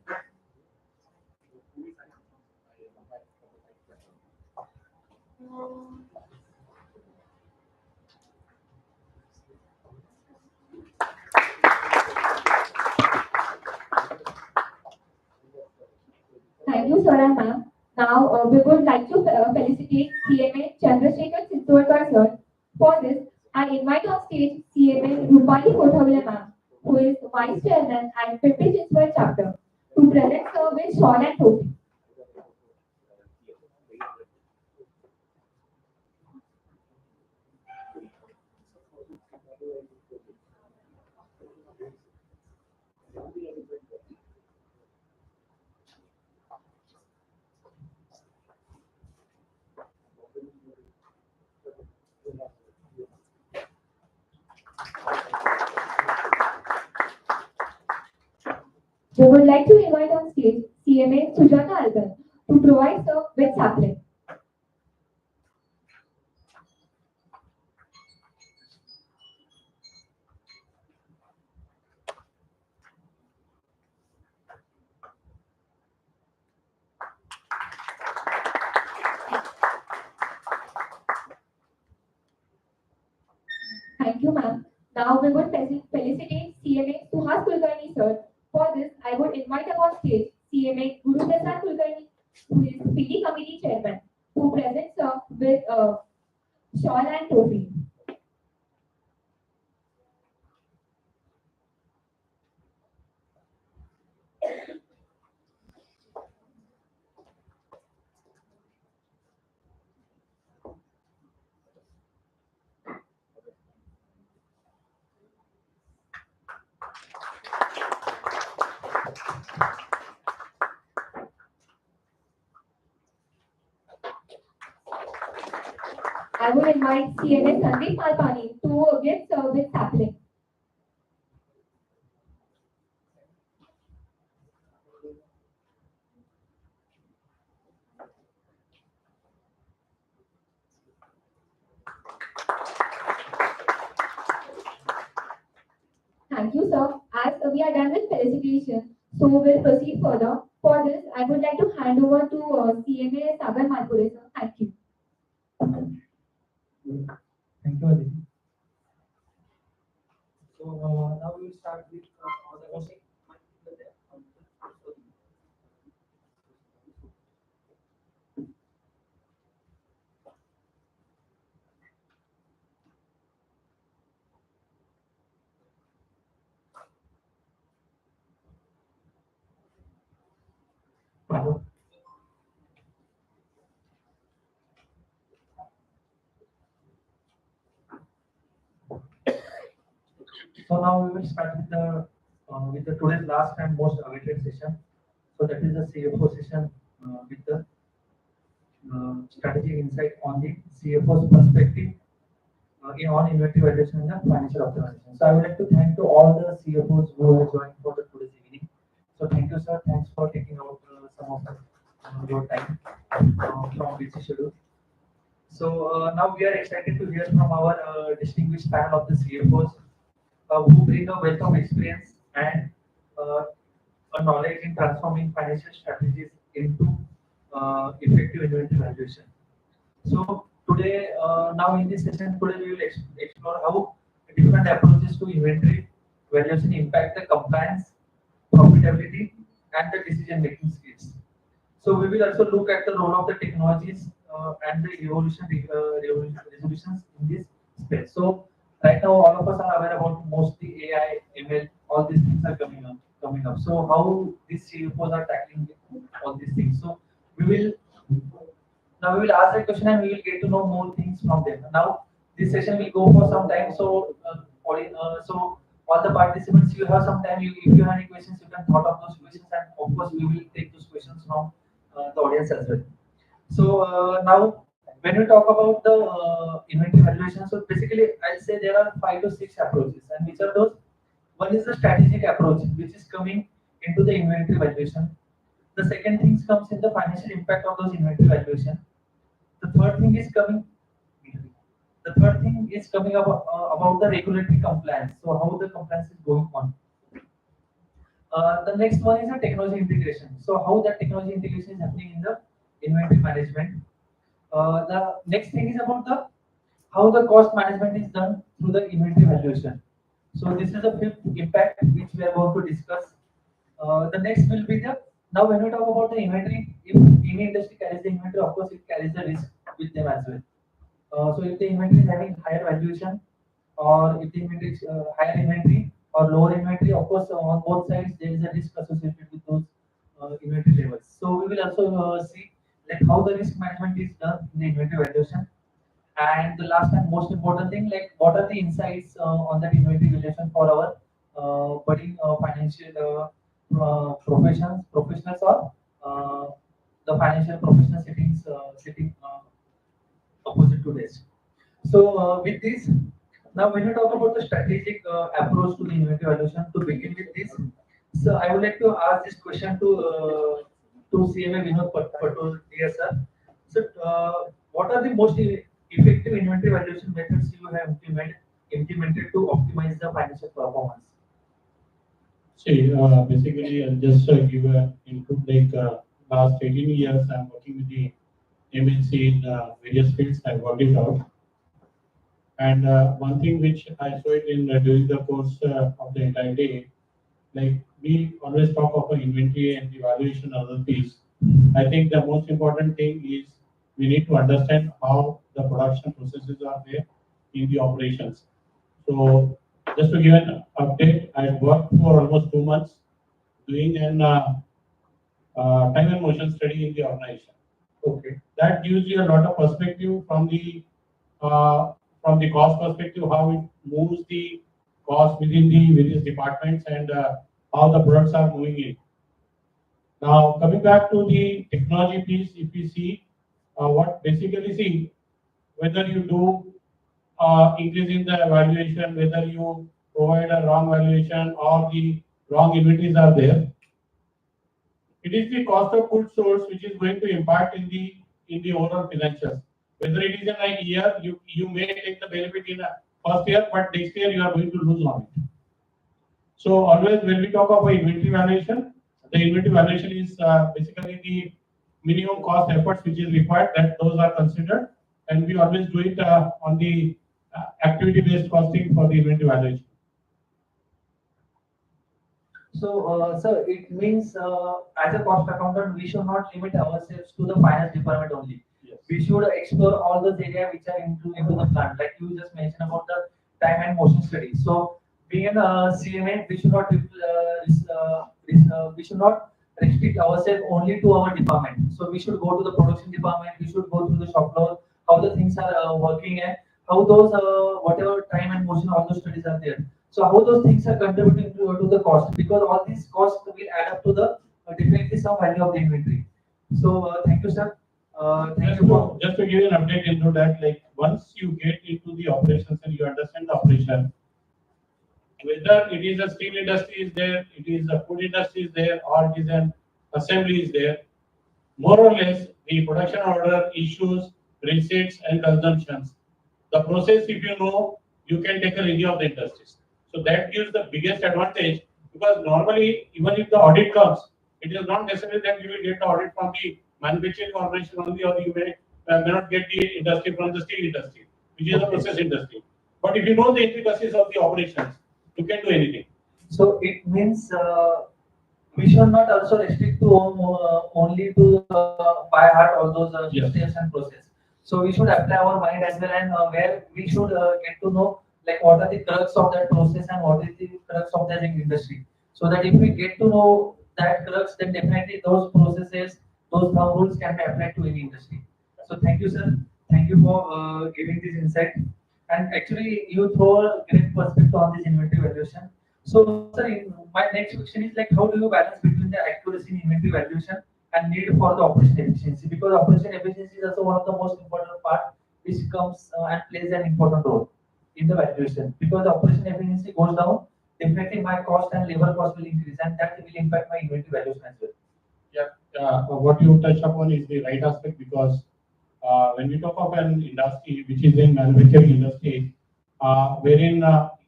E: Thank you, sir and ma'am. Now, we would like to felicitate CMA Chandrasekhar Chittorkar sir. For this, I invite on stage CMA Rupali Kothavale ma'am, who is Vice Chairman and Pimpri Chinchwad chapter, to present sir with shawl and trophy. We would like to invite on stage CMA Sujata Alban to provide sir with sapling. Thank you, ma'am. Now we would felicitate CMA Suhas Kulkarni sir. For this, I would invite upon stage CMA Guru Prasad Kulkarni, who is PD Committee Chairman, who presents with shawl and trophy. I would invite CMA Sandeep Malpani to give service sapling. Thank you, sir. As we are done with felicitation, so we'll proceed further. For this, I would like to hand over to CMA Sagar Malpure, sir. Thank you.
F: Thank you, Aditi. So now we will start with all the questions. So now we will start with the today's last and most awaited session. So that is the CFO session with the strategic insight on the CFO's perspective on inventory valuation and the financial optimization. So I would like to thank to all the CFOs who have joined for the today's evening. So thank you, sir. Thanks for taking out some of your time from busy schedule. So now we are excited to hear from our distinguished panel of the CFOs who bring a wealth of experience and a knowledge in transforming financial strategies into effective inventory valuation. So today, now in this session, today we will explore how different approaches to inventory valuation impact the compliance, profitability, and the decision-making skills. So we will also look at the role of the technologies and the resolutions in this space. So right now, all of us are aware about mostly AI, ML, all these things are coming up. So how these CFOs are tackling all these things. So we will now we will ask a question and we will get to know more things from them. Now this session will go for some time. So so all the participants, you have some time. If you have any questions, you can thought of those questions, and of course we will take those questions from the audience as well. So now when we talk about the inventory valuation, so basically I'll say there are 5 to 6 approaches, and which are those? One is the strategic approach, which is coming into the inventory valuation. The second thing comes in the financial impact of those inventory valuation. The third thing is coming. About the regulatory compliance. So how the compliance is going on. The next one is the technology integration. So how that technology integration is happening in the inventory management. The next thing is about the how the cost management is done through the inventory valuation. So this is the fifth impact which we are going to discuss. The next will be the now when we talk about the inventory, if any industry carries the inventory, of course it carries the risk with them as well. So if the inventory is having higher valuation, or if the inventory is higher inventory or lower inventory, of course on both sides there is a risk associated with those inventory levels. So we will also see like how the risk management is done in the inventory valuation. And the last and most important thing, like what are the insights on that inventory valuation for our budding financial professionals or the financial professional sitting opposite to this. So with this, now when you talk about the strategic approach to the inventory valuation, to begin with this, so I would like to ask this question to CMA Vinod Patel, dear sir. So what are the most effective inventory valuation methods you have implemented to optimize the financial performance?
G: See, basically, I'll just give a input. Like last 18 years, I'm working with the MNC in various fields. I worked it out. And one thing which I saw it in during the course of the entire day, like we always talk of inventory and the valuation of the piece. I think the most important thing is we need to understand how the production processes are there in the operations. So just to give an update, I worked for almost 2 months doing an time and motion study in the organization.
F: Okay.
G: That gives you a lot of perspective uh, from the cost perspective, how it moves the cost within the various departments and how the products are moving in. Now, coming back to the technology piece, if you see what basically see whether you do increase in the valuation, whether you provide a wrong valuation or the wrong inventories are there, it is the cost of goods source which is going to impact in the overall financials. Whether it is in a year, you may take the benefit in a first year, but next year you are going to lose on it. So always when we talk about inventory valuation, the inventory valuation is basically the minimum cost efforts which is required, that those are considered, and we always do it on the activity-based costing for the inventory valuation.
F: So, sir, it means as a cost accountant, we should not limit ourselves to the finance department only.
G: Yes.
F: We should explore all those areas which are into the plant. Like you just mentioned about the time and motion study. So, being a CMA, we should not we should not restrict ourselves only to our department. So, we should go to the production department. We should go to the shop floor, how the things are working and how those whatever time and motion all those studies are there. So how those things are contributing to the cost, because all these costs will add up to the definitely some value of the inventory. So thank you, sir. Thank you for.
G: Just to give you an update into that, like once you get into the operations and you understand the operation, whether it is a steel industry is there, it is a food industry is there, or it is an assembly is there, more or less the production order issues, receipts and consumptions. The process, if you know, you can take a review of the industries. So that gives the biggest advantage, because normally even if the audit comes, it is not necessary that you will get the audit from the manufacturing organization only, or you may not get the industry from the steel industry, which is the process industry. But if you know the intricacies of the operations, you can do anything.
F: So it means we should not also restrict to only to by heart all those
G: Yes.
F: steps and process. So we should apply our mind as well, and where we should get to know like what are the crux of that process and what is the crux of that industry. So that if we get to know that crux, then definitely those processes, those thumb rules can be applied to any industry. So thank you, sir. Thank you for giving this insight. And actually, you throw a great perspective on this inventory valuation. So, sir, my next question is like, how do you balance between the accuracy in inventory valuation and need for the operation efficiency? Because operation efficiency is also one of the most important part, which comes and plays an important role in the valuation. Because operation efficiency goes down, definitely my cost and labor cost will increase, and that will impact my inventory valuation as well.
G: Yeah, what you touched upon is the right aspect, because when we talk of an industry which is in manufacturing industry, wherein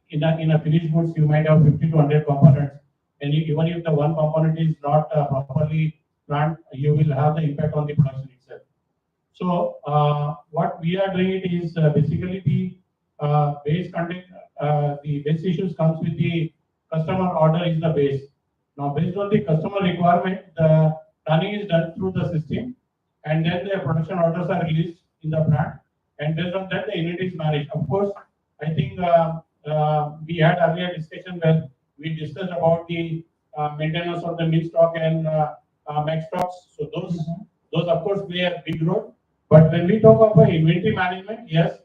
G: in a finished goods you might have 50 to 100 components, and even if the one component is not properly planned, you will have the impact on the production itself. So what we are doing it is basically the base content, the base issues comes with the customer order is the base. Now based on the customer requirement, the planning is done through the system, and then the production orders are released in the plant, and based on that the unit is managed. Of course, I think we had earlier discussion where we discussed about the maintenance of the mid stock and max stocks. So those of course play a big role. But when we talk about inventory management, yes,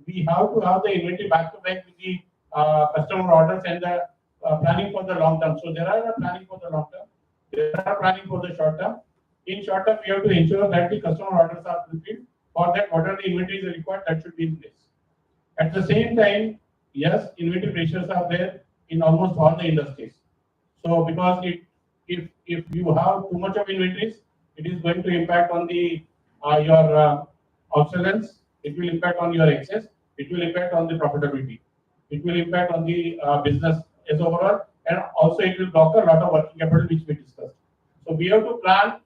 G: we have to have the inventory back to back with the customer orders and the planning for the long term. So there are a planning for the long term, there are planning for the short term. In short term, we have to ensure that the customer orders are fulfilled. For that, whatever the inventory is required, that should be in place. At the same time, yes, inventory pressures are there in almost all the industries. So because if you have too much of inventories, it is going to impact on the your obsolescence. It will impact on your excess. It will impact on the profitability. It will impact on the business as overall, and also it will block a lot of working capital, which we discussed. So we have to plan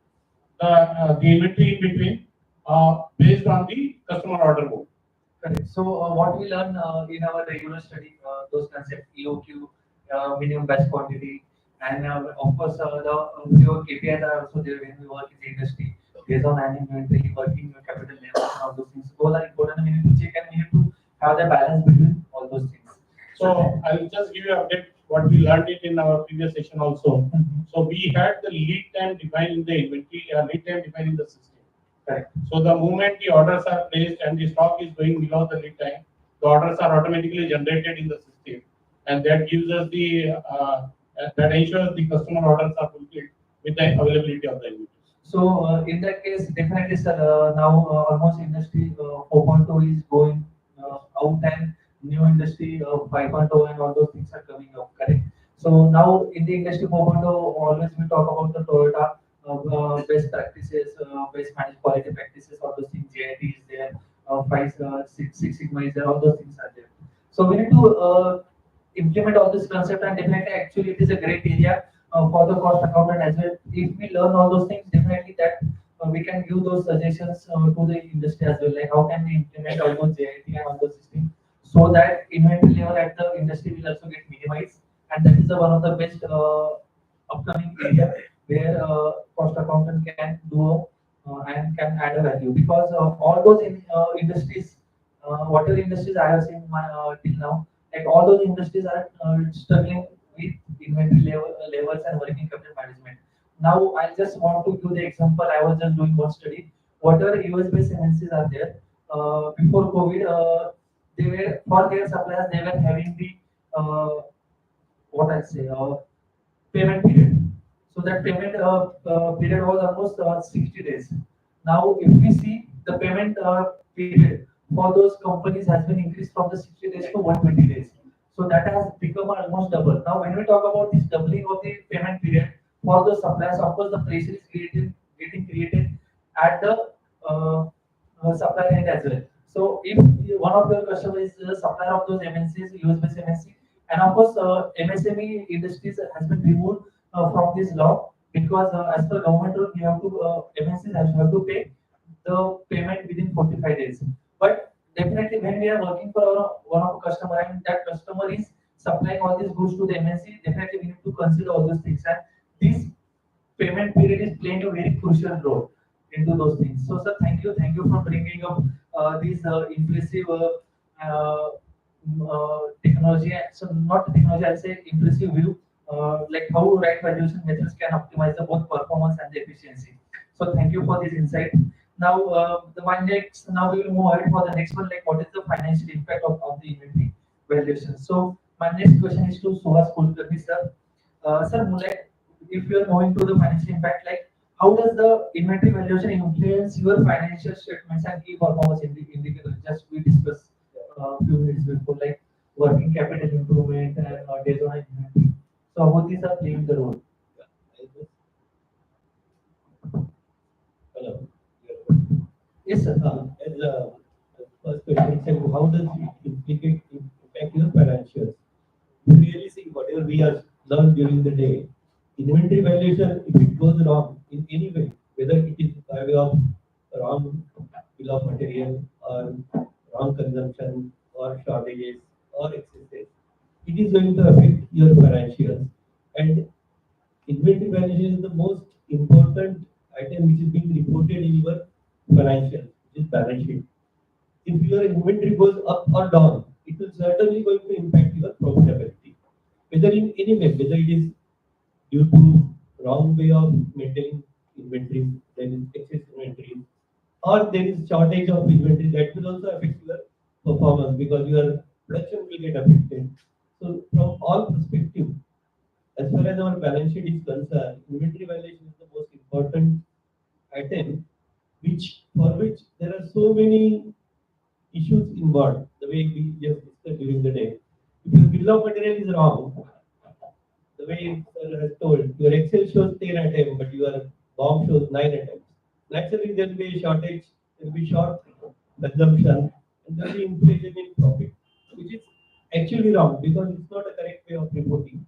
G: the inventory in between based on the customer order book.
F: Correct. So what we learn in our regular study, those concepts EOQ, minimum batch quantity, And of course, the your KPIs are also there when we work in the industry based on an inventory, working your capital levels, and all those things. Those are important. We need to check and we need to have the balance between all those things.
G: So I will just give you an update what we learned it in our previous session also.
F: Mhm.
G: So we had the lead time defined in the inventory, lead time defined in the system.
F: Correct.
G: So the moment the orders are placed and the stock is going below the lead time, the orders are automatically generated in the system, and that gives us that ensures the customer orders are fulfilled with the availability of the inventory.
F: So in that case, definitely, sir, now almost industry 4.0 is going out and new industry 5.0 and all those things are coming up, correct? So now in the industry 4.0, always we talk about the Toyota best practices, best managed quality practices, all those things. JIT is there, Six Sigma is there, all those things are there. So we need to implement all this concept, and definitely actually it is a great area for the cost accountant as well. If we learn all those things, definitely that we can give those suggestions to the industry as well. Like how can we implement all those JIT and all those systems so that inventory level at the industry will also get minimized. And that is one of the best upcoming area where cost accountant can do and can add a value, because all those industries, whatever industries I have seen till now, like all those industries are struggling with inventory levels and working capital management. Now, I just want to give the example. I was just doing one study. Whatever US-based MNCs are there, before COVID, they were for their suppliers they were having the what I say payment period. So that payment period was almost 60 days. Now, if we see the payment period for those companies has been increased from the 60 days to 120 days. So that has become almost double. Now, when we talk about this doubling of the payment period for the suppliers, of course, the pressure is getting created at the supplier end as well. So, if one of your customers is the supplier of those MNCs, US-based MNC, and of course, MSME industries has been removed from this law, because as per government rule, we have to MNCs have to pay the payment within 45 days. But definitely, when we are working for one of our customer and that customer is supplying all these goods to the MNC, definitely we need to consider all those things. And this payment period is playing a very crucial role into those things. So, sir, thank you for bringing up these impressive technology. So, not technology, I'll say impressive view, like how right valuation methods can optimize the both performance and the efficiency. So, thank you for this insight. Now, now we will move ahead for the next one. Like, what is the financial impact of the inventory valuation? So, my next question is to Suhas Kulkarni, sir. Sir, like, if you are moving to the financial impact, like how does the inventory valuation influence your financial statements and key performance indicators? Just we discussed a few minutes before, like working capital improvement and days on inventory. So how these are playing the role?
H: Hello.
F: Yes, sir.
H: As first question, said, how does it impact your financials? You really see whatever we have learned during the day. Inventory valuation, if it goes wrong in any way, whether it is by way of wrong bill of material or wrong consumption or shortages or excesses, it is going to affect your financials. And inventory valuation is the most important item which is being reported in your financials, which is balance sheet. If your inventory goes up or down, it will certainly going to impact your profitability. Whether in any way, whether it is due to wrong way of maintaining inventory, there is excess inventory, or there is shortage of inventory, that will also affect your performance because your production will get affected. So from all perspective, as far as our balance sheet is concerned, inventory valuation is the most important item, which there are so many issues involved, the way we just discussed during the day. If your bill of material is wrong, the way sir has told, your Excel shows 10 items, but your BOM shows 9 items. Naturally, there will be a shortage, there will be short consumption, and there will be inflation in profit, which is actually wrong because it's not a correct way of reporting.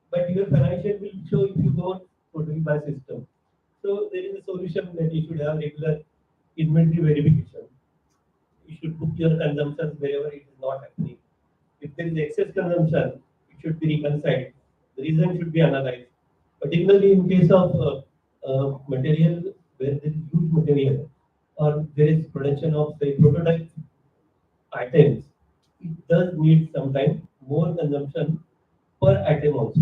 H: But your financial will show if you go totally by system. So there is a solution that you should have regular inventory verification. You should book your consumptions wherever it is not happening. If there is excess consumption, it should be reconciled. The reason should be analyzed. particularly in case of material where there is huge material or there is production of say prototype items, it does need sometimes more consumption per item also.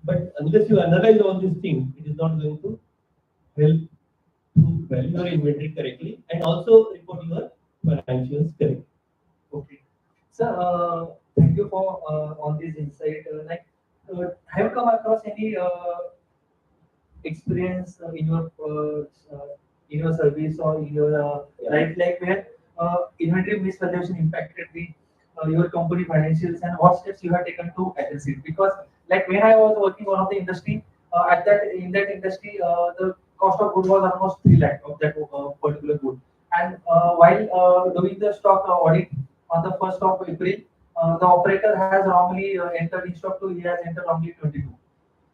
H: But unless you analyze all these things, it is not going to help to value your inventory correctly and also report your financials correctly.
F: Okay. So, thank you for on this insight. Have you come across any experience in your service or in your life, like where inventory misvaluation impacted your company financials, and what steps you have taken to address it? Because like when I was working one of the industry, at that in that industry, the cost of good was almost 3 lakh of that particular good. And while doing the stock audit on the 1st of April, the operator has wrongly entered instead of 2, he has entered wrongly 22.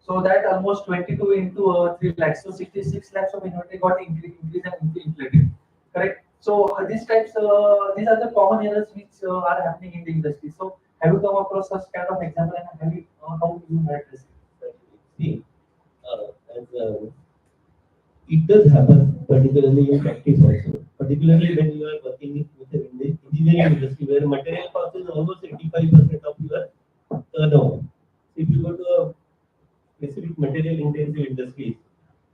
F: So that almost 22 into 3 lakhs. So 66 lakhs of inventory got increased and inflated. Correct. So these are the common errors which are happening in the industry. So have you come across such kind of example, and have you how you address it?
H: See, as it does happen, particularly in practice also. Particularly when you are working with the engineering industry, where material cost is almost 85% of your turnover. If you go to a specific material intensive industries,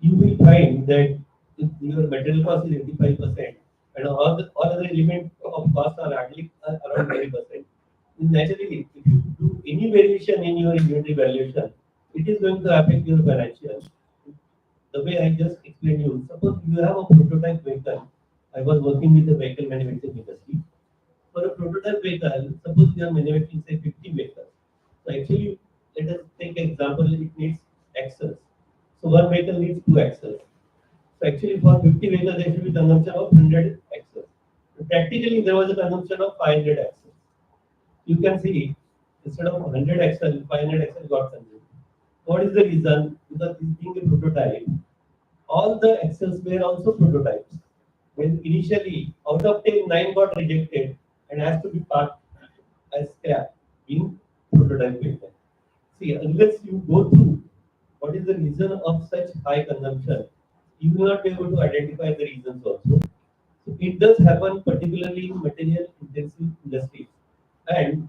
H: you will find that if your material cost is 85% and all other elements of cost are hardly around 20%. Naturally, if you do any variation in your inventory valuation, it is going to affect your financials. The way I just explained you, suppose you have a prototype vehicle. I was working with the vehicle manufacturing industry. For a prototype vehicle, suppose you are manufacturing say 50 vehicles. So actually, let us take an example, it needs axles. So one vehicle needs 2 axles. So actually for 50 vehicles, there should be consumption of 100 axles. So practically, there was a consumption of 500 axles. You can see, instead of 100 axles, 500 axles got consumed. What is the reason? Because this being a prototype, all the axles were also prototypes. When initially, out of 10, 9 got rejected and has to be parked as scrap in prototype vehicle. See, unless you go through what is the reason of such high consumption, you will not be able to identify the reasons also. So it does happen particularly in material intensive industries. And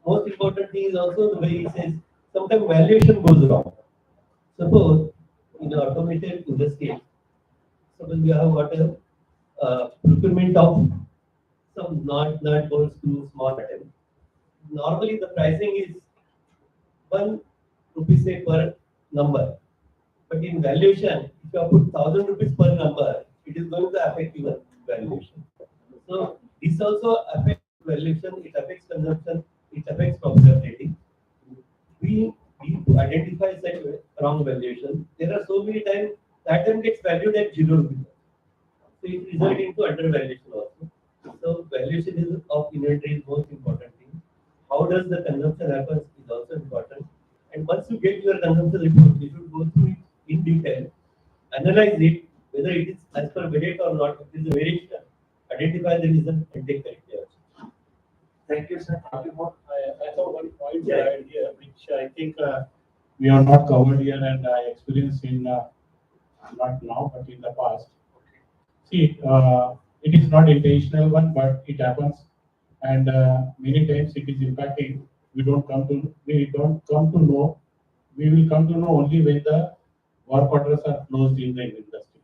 H: most important thing is also the way he says sometimes valuation goes wrong. Suppose in the automotive industry, suppose we have got a procurement of some not bolts to small item. Normally the pricing is 1 rupee say per number. But in valuation, if you have put 1,000 rupees per number, it is going to affect your valuation. So this also affects valuation, it affects consumption, it affects profitability. We need to identify such wrong valuation. There are so many times the item gets valued at 0 rupees. So it results into undervaluation also. So valuation is of inventory is most important thing. How does the consumption happen is also important. And once you get your consumption report, you should go through it in detail, analyze it, whether it is as per variant or not. If it is a variation, identify the reason and take corrective action.
F: Thank you, sir. Thank you for.
G: I have one point to add here, which I think we have not covered here, and I experienced in not now, but in the past. See, it is not intentional one, but it happens, and many times it is impacting. We don't come to know. We will come to know only when the work orders are closed in the industry.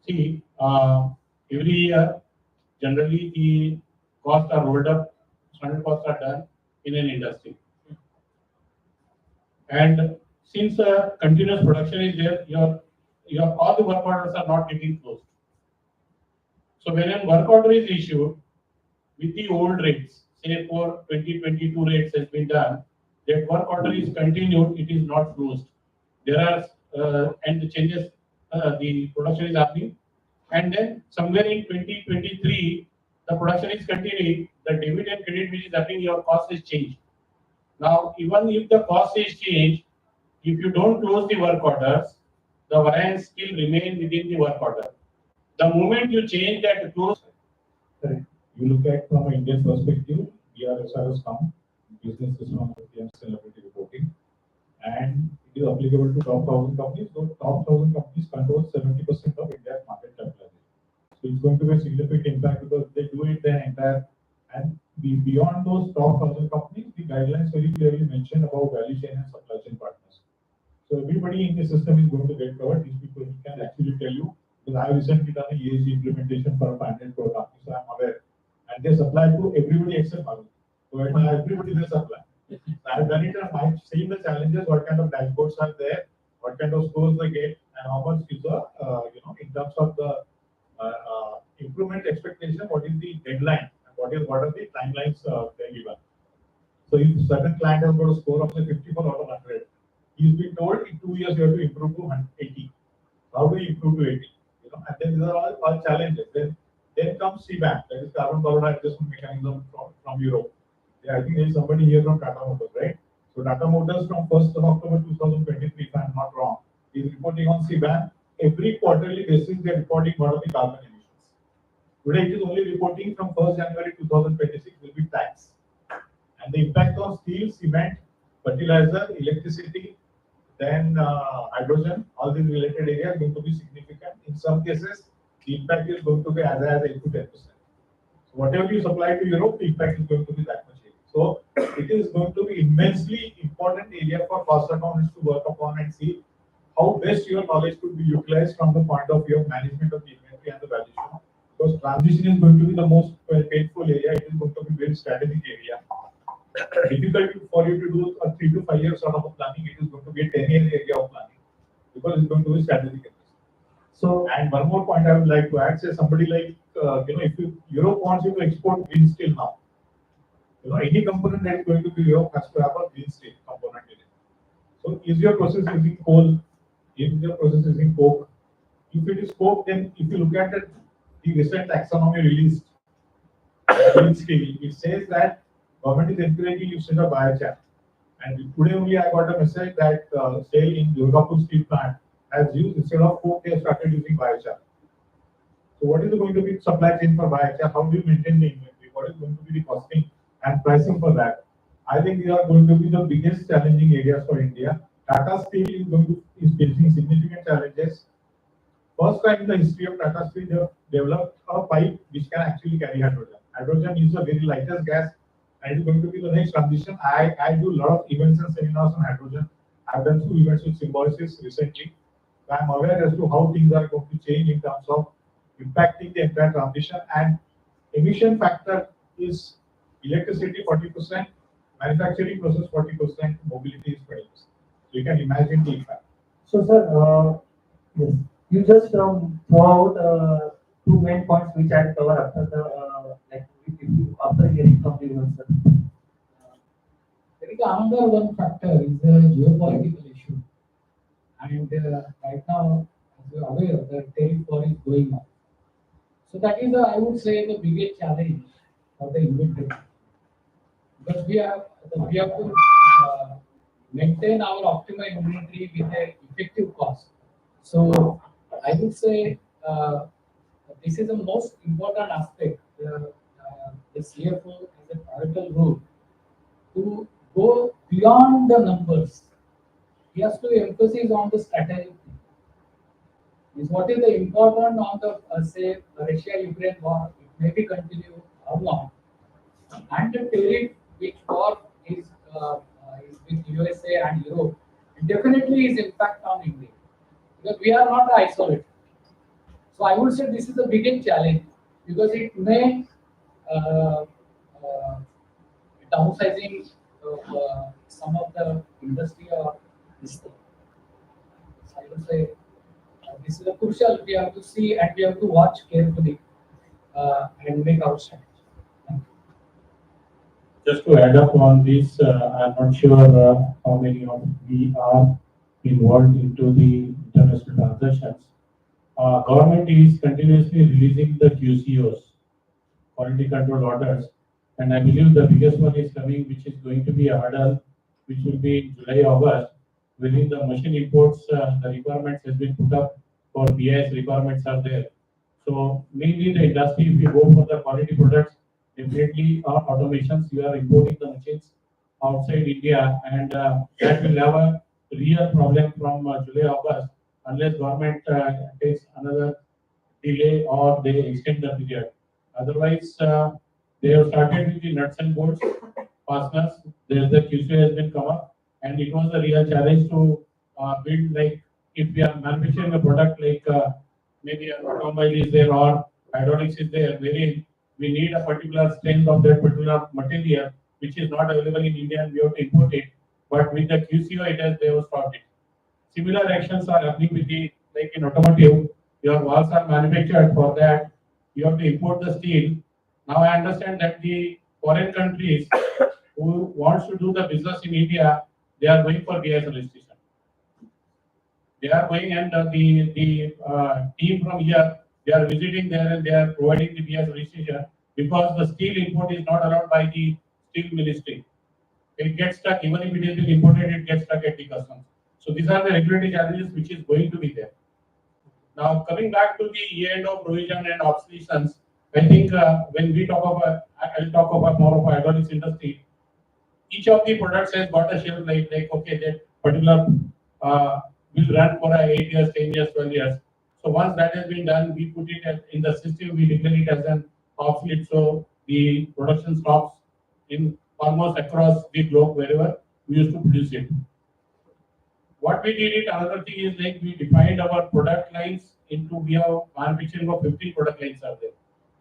G: See, every year, generally the costs are rolled up, standard costs are done in an industry. And since continuous production is there, your all the work orders are not getting closed. So when a work order is issued with the old rates, say for 2022 rates has been done, that work order is continued, it is not closed. There are and the changes, the production is happening, and then somewhere in 2023, the production is continuing, the debit and credit which is happening, your cost is changed. Now, even if the cost is changed, if you don't close the work orders, the variance still remain within the work order. The moment you change that close,
I: Correct. You look at from an Indian perspective, BRSR has come, business system of the celebrity reporting. and it is applicable to top 1,000 companies. So top 1,000 companies control 70% of India's market capitalization. So it's going to be a significant impact because they do it their entire, and beyond those top 1,000 companies, the guidelines very clearly mention about value chain and supply chain partners. So everybody in the system is going to get covered. These people can actually tell you, because I recently done a ESG implementation for a 500 crore company, so I'm aware. And they supply to everybody except Bharat. So everybody they supply. I've done it and I've seen the challenges, what kind of dashboards are there, what kind of scores they get, and how much is the, in terms of the improvement expectation, what is the deadline, and what are the timelines they given. So if certain client has got a score of say 54 out of 100, he's been told in 2 years you have to improve to 80. How do you improve to 80? And then these are all challenges. Then comes CBAM, that is carbon border adjustment mechanism from Europe. Yeah, I think there is somebody here from Tata Motors, right? So Tata Motors from 1st of October 2023, if I'm not wrong, is reporting on CBAM. Every quarterly basis, they are reporting what are the carbon emissions. Today, it is only reporting from 1st January 2026 will be tax. And the impact on steel, cement, fertilizer, electricity, then hydrogen, all these related areas are going to be significant. In some cases, the impact is going to be as high as 8 to 10%. So whatever you supply to Europe, the impact is going to be that much. So it is going to be immensely important area for cost accountants to work upon and see how best your knowledge could be utilized from the point of view of management of the inventory and the valuation. Because transition is going to be the most painful area. It is going to be very strategic area. Difficult for you to do a 3 to 5 years sort of a planning. It is going to be a 10-year area of planning because it's going to be strategic. So, and one more point I would like to add: say somebody like if Europe wants you to export green steel now, any component that is going to be Europe has to have a green steel component in it. So, is your process using coal? Is your process using coke? If it is coke, then if you look at the recent taxonomy released, green steel, it says that government is encouraging usage of biochar. And today only I got a message that SAIL in Durgapur steel plant has used, instead of coke, they have started using biochar. So what is going to be the supply chain for biochar? How do you maintain the inventory? What is going to be the costing and pricing for that? I think these are going to be the biggest challenging areas for India. Tata Steel is facing significant challenges. First time in the history of Tata Steel, they have developed a pipe which can actually carry hydrogen. Hydrogen is a very lightest gas, and it is going to be the next transition. I do a lot of events and seminars on hydrogen. I've done 2 events with Symbiosis recently. So I'm aware as to how things are going to change in terms of impacting the entire transition. And emission factor is electricity 40%, manufacturing process 40%, mobility is 20%. So you can imagine the impact.
F: So, sir, yes, you just throw out 2 main points which I'll cover after the after hearing from you, sir.
J: There is another one factor is the geopolitical issue, and right now, as you are aware, the tariff war is going on. So that is, I would say, the biggest challenge for the inventory, because we have to maintain our optimal inventory with an effective cost. So I would say this is the most important aspect. The CFO has a pivotal role to go beyond the numbers. He has to emphasize on the strategy. Is what is the important on the say Russia-Ukraine war? It may be continue or not, and the tariff which war is with USA and Europe, it definitely is impact on India because we are not isolated. So I would say this is the biggest challenge because it may uh, uh, downsizing some of the industry or this thing. So I would say this is a crucial. We have to see and we have to watch carefully and make our strategy.
G: Just to add up on this, I'm not sure how many of we are involved into the international transactions. Government is continuously releasing the QCOs, quality control orders, and I believe the biggest one is coming, which is going to be a hurdle, which will be in July, August. Within the machine imports, the requirements has been put up for BIS requirements are there. So mainly the industry, if you go for the quality products, definitely automations, you are importing the machines outside India, and that will have a real problem from July, August, unless government takes another delay or they extend the period. Otherwise, they have started with the nuts and bolts fasteners. There's the QC has been come up, and it was a real challenge to build, like, if we are manufacturing a product like maybe an automobile is there or hydraulics is there, wherein we need a particular strength of that particular material which is not available in India and we have to import it. But with the QCO, they have stopped it. Similar actions are happening with the, like in automotive, your walls are manufactured for that. You have to import the steel. Now I understand that the foreign countries who wants to do the business in India, they are going for BIS registration. They are going, and the team from here, they are visiting there and they are providing the BIS registration because the steel import is not allowed by the steel ministry. It gets stuck, even if it is been imported, it gets stuck at the customs. So these are the regulatory challenges which is going to be there. Now coming back to the end of provision and obsolescence, I think when we talk about, I'll talk about more of hydraulics industry. Each of the products has got a shelf life, like okay, that particular will run for 8 years, 10 years, 12 years. So once that has been done, we put it in the system, we declare it as an obsolete. So the production stops in almost across the globe wherever we used to produce it. What we did it, another thing is like we defined our product lines into, we have manufacturing of 15 product lines are there.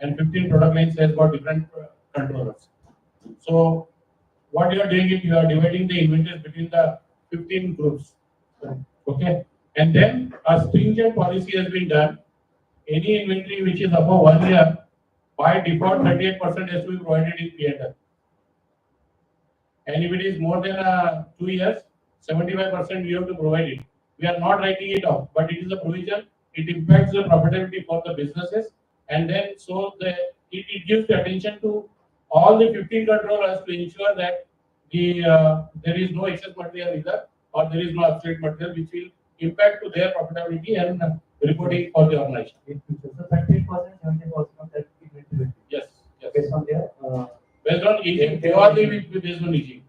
G: And 15 product lines has got different controllers. So what you are doing is you are dividing the inventories between the 15 groups. Okay. And then a stringent policy has been done. Any inventory which is above 1 year, by default 38% has to be provided in P&L. And if it is more than 2 years, 75% we have to provide it. We are not writing it off, but it is a provision. It impacts the profitability for the businesses, and then so it gives the attention to all the 15 controllers to ensure that there is no excess material either, or there is no obsolete material which will impact to their profitability and reporting for the organization.
F: So 30%, 70% of that inventory.
G: Yes, yes.
F: Based on their
G: Based on aging, purely will be based on aging.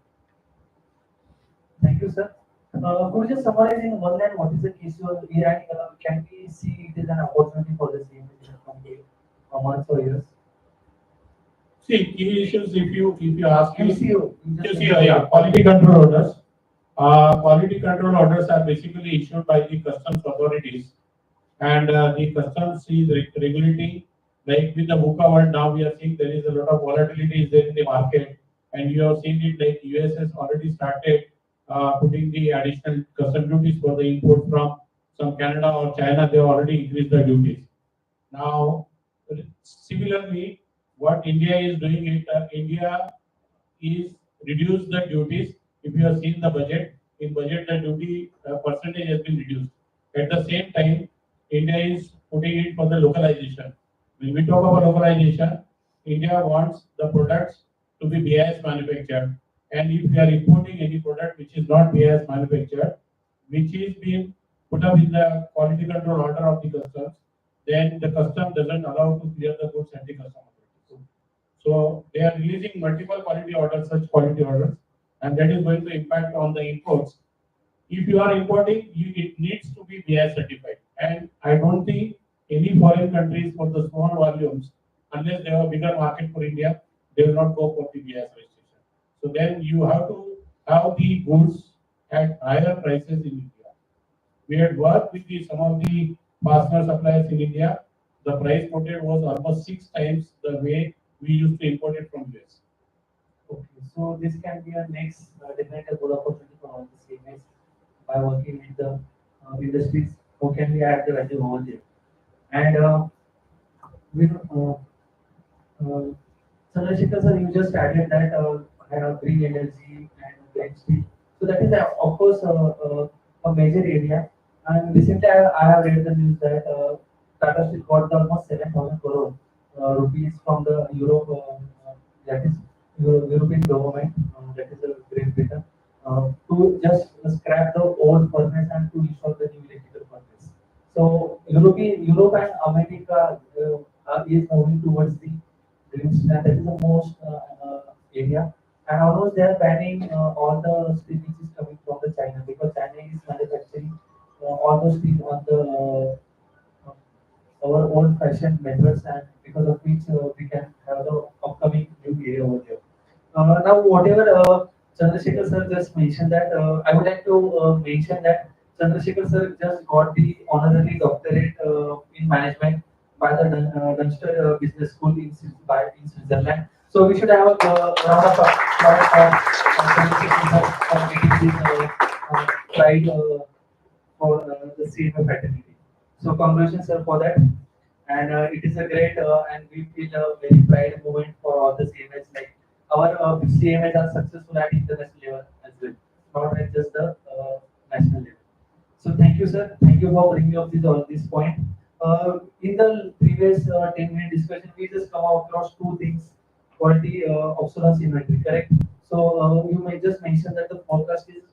F: Thank you, sir. Could you just summarize in one line what is the case here, and can we see it is an opportunity for the same in the coming months or years?
G: See, key issues, if you ask me,
F: MCO.
G: yeah, quality control orders. Quality control orders are basically issued by the customs authorities, and the customs is regulating. Like with the VUCA world, now we are seeing there is a lot of volatility is there in the market, and you have seen it like US has already started putting the additional custom duties for the import from some Canada or China. They have already increased the duties. Now, similarly, what India is doing it, India is reduce the duties. If you have seen the budget, in budget the duty percentage has been reduced. At the same time, India is putting it for the localization. When we talk about localization, India wants the products to be BIS manufactured. And if we are importing any product which is not BIS manufactured, which is being put up in the quality control order of the customs, then the custom doesn't allow to clear the goods at the custom authority. So they are releasing multiple quality orders, such quality orders, and that is going to impact on the imports. If you are importing, it needs to be BIS certified. And I don't think any foreign countries for the small volumes, unless they have a bigger market for India, they will not go for the BIS registration. So then you have to have the goods at higher prices in India. We had worked with some of the fastener suppliers in India. The price quoted was almost 6 times the way we used to import it from US.
F: Okay, so this can be a next definitely a good opportunity for all the CMS by working with the industries. How can we add the value over there? And Chandrasekhar sir, you just added that kind of green energy and green steel. So that is of course a major area. And recently I have read the news that Tata Steel got almost 7,000 crore rupees from the Europe, that is European government, that is Great Britain, to just scrap the old furnace and to install the new electrical furnace. So Europe and America is moving towards the green steel, and that is the most area. And almost they are banning all the steel which is coming from the the China, because China is manufacturing all those things on the our old-fashioned methods, and because of which we can have the upcoming new area over there. Now, whatever Chandrasekhar sir just mentioned, that I would like to mention that Chandrasekhar sir just got the honorary doctorate in management by the Dunster Business School in Switzerland. So we should have a round of applause for Chandrasekhar sir for getting this pride for the CMA fraternity. So congratulations sir for that. And it is a great and we feel a very pride moment for all the CMS. Like our CMS are successful at international level as well, not at just the national level. So thank you, sir. Thank you for bringing up this point. In the previous 10-minute discussion, we just come across two things: quality, obsolescence inventory. Correct. So you may just mention that the forecast is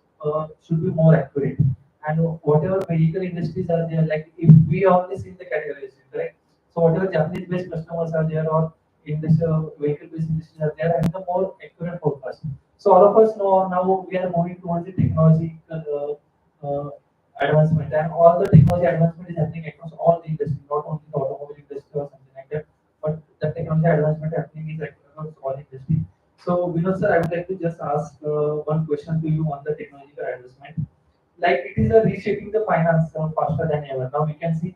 F: should be more accurate, and whatever vehicle industries are there, like if we only see the categories, correct. So whatever Japanese-based customers are there, or in this vehicle-based industries are there, and the more accurate forecast. So all of us know now we are moving towards the technological advancement, and all the technology advancement is happening across all the industries, not only the automobile industry or something like that, but the technology advancement happening is across all industry. So Vinod sir, I would like to just ask one question to you on the technological advancement. Like it is a reshaping the finance faster than ever. Now we can see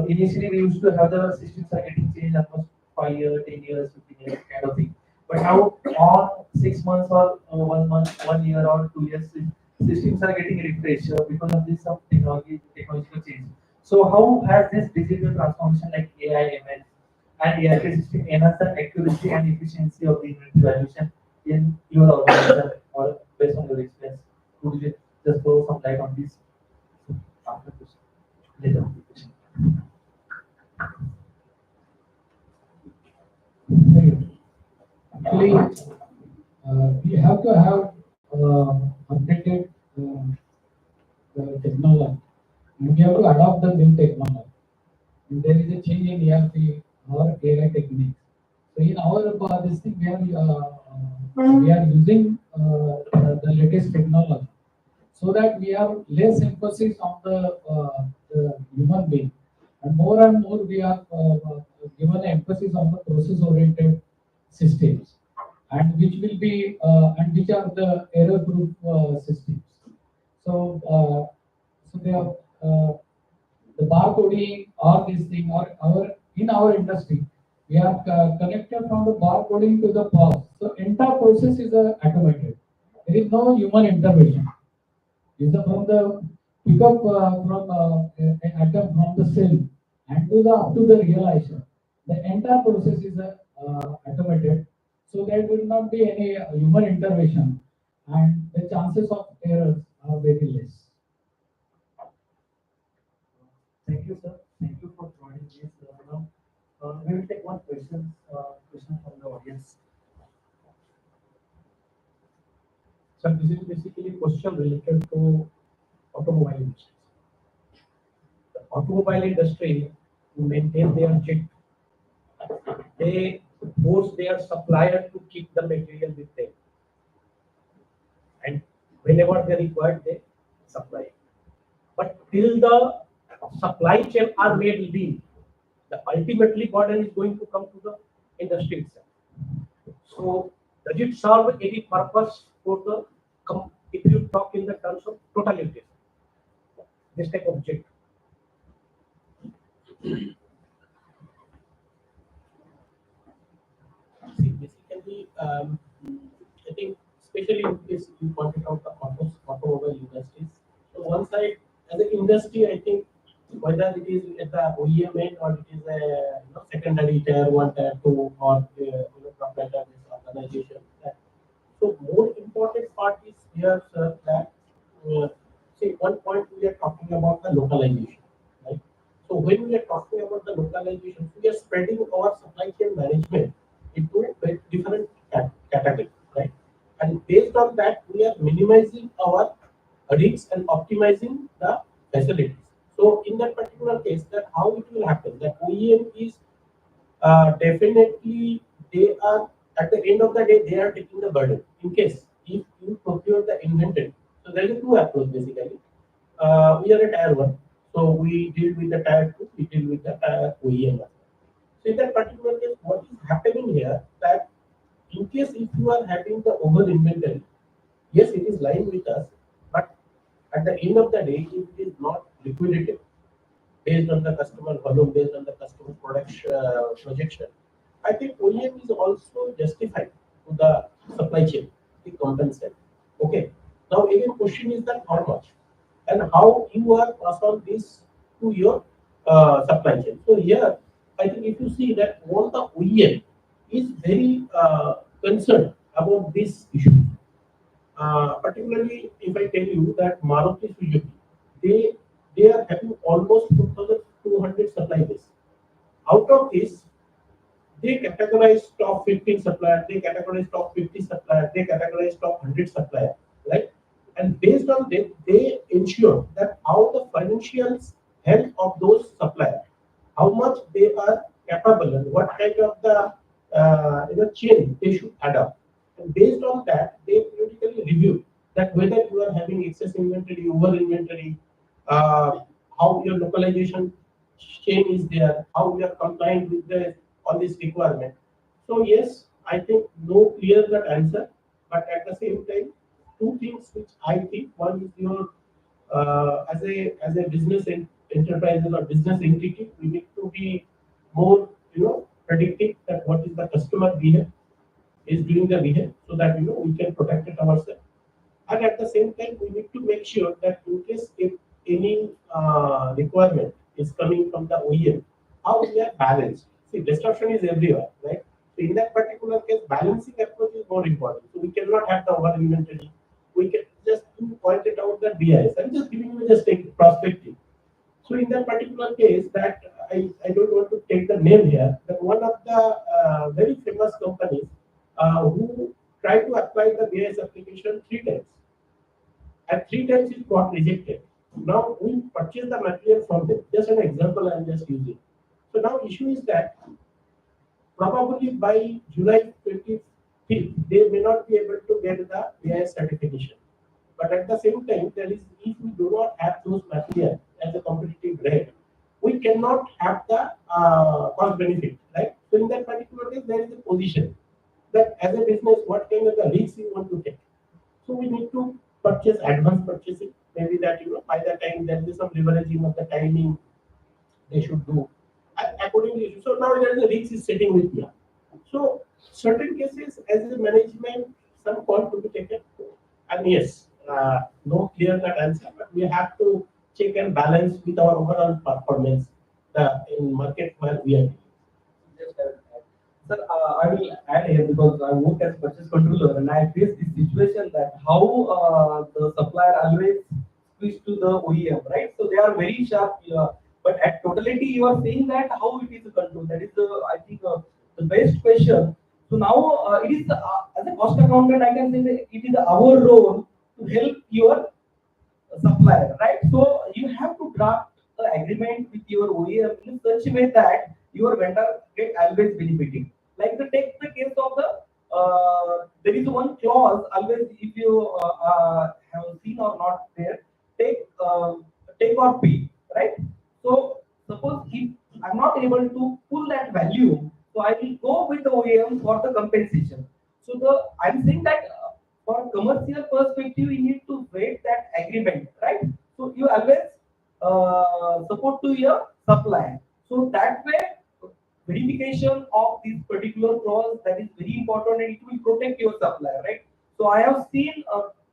F: initially we used to have the systems are getting changed almost 5 years, 10 years, 15 years kind of thing. But now on 6 months or 1 month, 1 year or 2 years, systems are getting refreshed because of this some technological change. So how has this digital transformation like AI, ML, and ERP system enhance the accuracy and efficiency of the inventory valuation in your organization or based on your experience? Could you just throw some light on this? After this, later on the question.
J: Actually, we have to have updated the technology. And we have to adopt the new technology. And there is a change in ERP or AI techniques. So in our this thing, we are using the latest technology, so that we have less emphasis on the human being, and more we are given emphasis on the process-oriented systems, and which will be and which are the error-proof systems. So, so they are the barcoding or this thing or our in our industry, we are connected from the barcoding to the POS. So entire process is automated. There is no human intervention. Is the from the pickup from an atom from the cell and to the up to the realization. The entire process is automated, so there will not be any human intervention, and the chances of errors are very less.
F: Thank you, sir. Thank you for joining this. We will take one question from the audience.
B: So this is basically a question related to automobile industry. The automobile industry, to maintain their jet, they force their supplier to keep the material with them. And whenever they require, they supply. But till the supply chain are made lean, the ultimately burden is going to come to the industry itself. So does it serve any purpose for the if you talk in the terms of totality, this type of jet?
K: See, basically, I think, especially in case you pointed out the automobile industries. So one side, as an industry, I think whether it is at the OEM end or it is a secondary tier 1, tier 2, or proprietor organization. So more important part is here, sir, that see, one point we are talking about the localization, right? So when we are talking about the localization, we are spreading our supply chain management into different categories, right? And based on that, we are minimizing our risks and optimizing the facilities. So in that particular case, that how it will happen? That OEM is definitely they are at the end of the day they are taking the burden. In case if you procure the inventory, so So there is two approach basically. We are a tier one, so we deal with the tier two, we deal with the tier OEM. So in that particular case, what is happening here that in case if you are having the over inventory, yes, it is lying with us, but at the end of the day, if it is not liquidated based on the customer volume, based on the customer production projection, I think OEM is also justified to the supply chain to compensate. Okay. Now again, question is that how much and how you are pass on this to your supply chain. So here, I think if you see that all the OEM is very concerned about this issue. Particularly if I tell you that Maruti Suzuki, they they are having almost 2,200 supply base. Out of this, they categorize top 15 suppliers, they categorize top 50 suppliers, they categorize top 100 suppliers, right? And based on that, they ensure that how the financial health of those suppliers, how much they are capable and what kind of the chain they should adopt. And based on that, they periodically review that whether you are having excess inventory, over inventory, how your localization chain is there, how we are complying with the all this requirement. So yes, I think no clear cut answer, but at the same time, two things which I think one is your as a business enterprise or business entity, we need to be more predictive that what is the customer behavior is doing the behavior so that we can protect it ourselves. And at the same time, we need to make sure that in case if any requirement is coming from the OEM, how we are balanced. See, disruption is everywhere, right? So in that particular case, balancing approach is more important. So we cannot have the over inventory. We can just point it out that BIS. I'm just giving you just a perspective. So in that particular case, that I don't want to take the name here, that one of the very famous companies who tried to apply the BIS application 3 times, and 3 times it got rejected. Now we purchase the material from them. Just an example I'm just using. So now issue is that probably by July 25th, they may not be able to get the BIS certification. But at the same time, there is if we do not have those materials as a competitive rate, we cannot have the cost benefit, right? So in that particular case, there is a position that as a business, what kind of the risks you want to take. So we need to purchase advance purchasing. Maybe that by the time there is some leveraging of the timing they should do accordingly. So now there is a risk is sitting with me. So certain cases as a management, some call to be taken. And yes, no clear cut answer, but we have to check and balance with our overall performance in market where we are.
C: Just sir, I will add here because I work as purchase controller and I face this situation that how the supplier always switch to the OEM, right? So they are very sharp, but at totality you are saying that how it is controlled. That is the I think the best question. So now it is as a cost accountant, I can say that it is our role to help your supplier, right? So you have to draft the agreement with your OEM in such a way that your vendor get always benefiting. Like take the case of the there is one clause always if you have seen or not there take or pay, right? So suppose if I'm not able to pull that value, so I will go with the OEM for the compensation. So I'm saying that for commercial perspective, you need to wait that agreement, right? So you always support to your supplier. So that way, verification of this particular clause that is very important and it will protect your supplier, right? So I have seen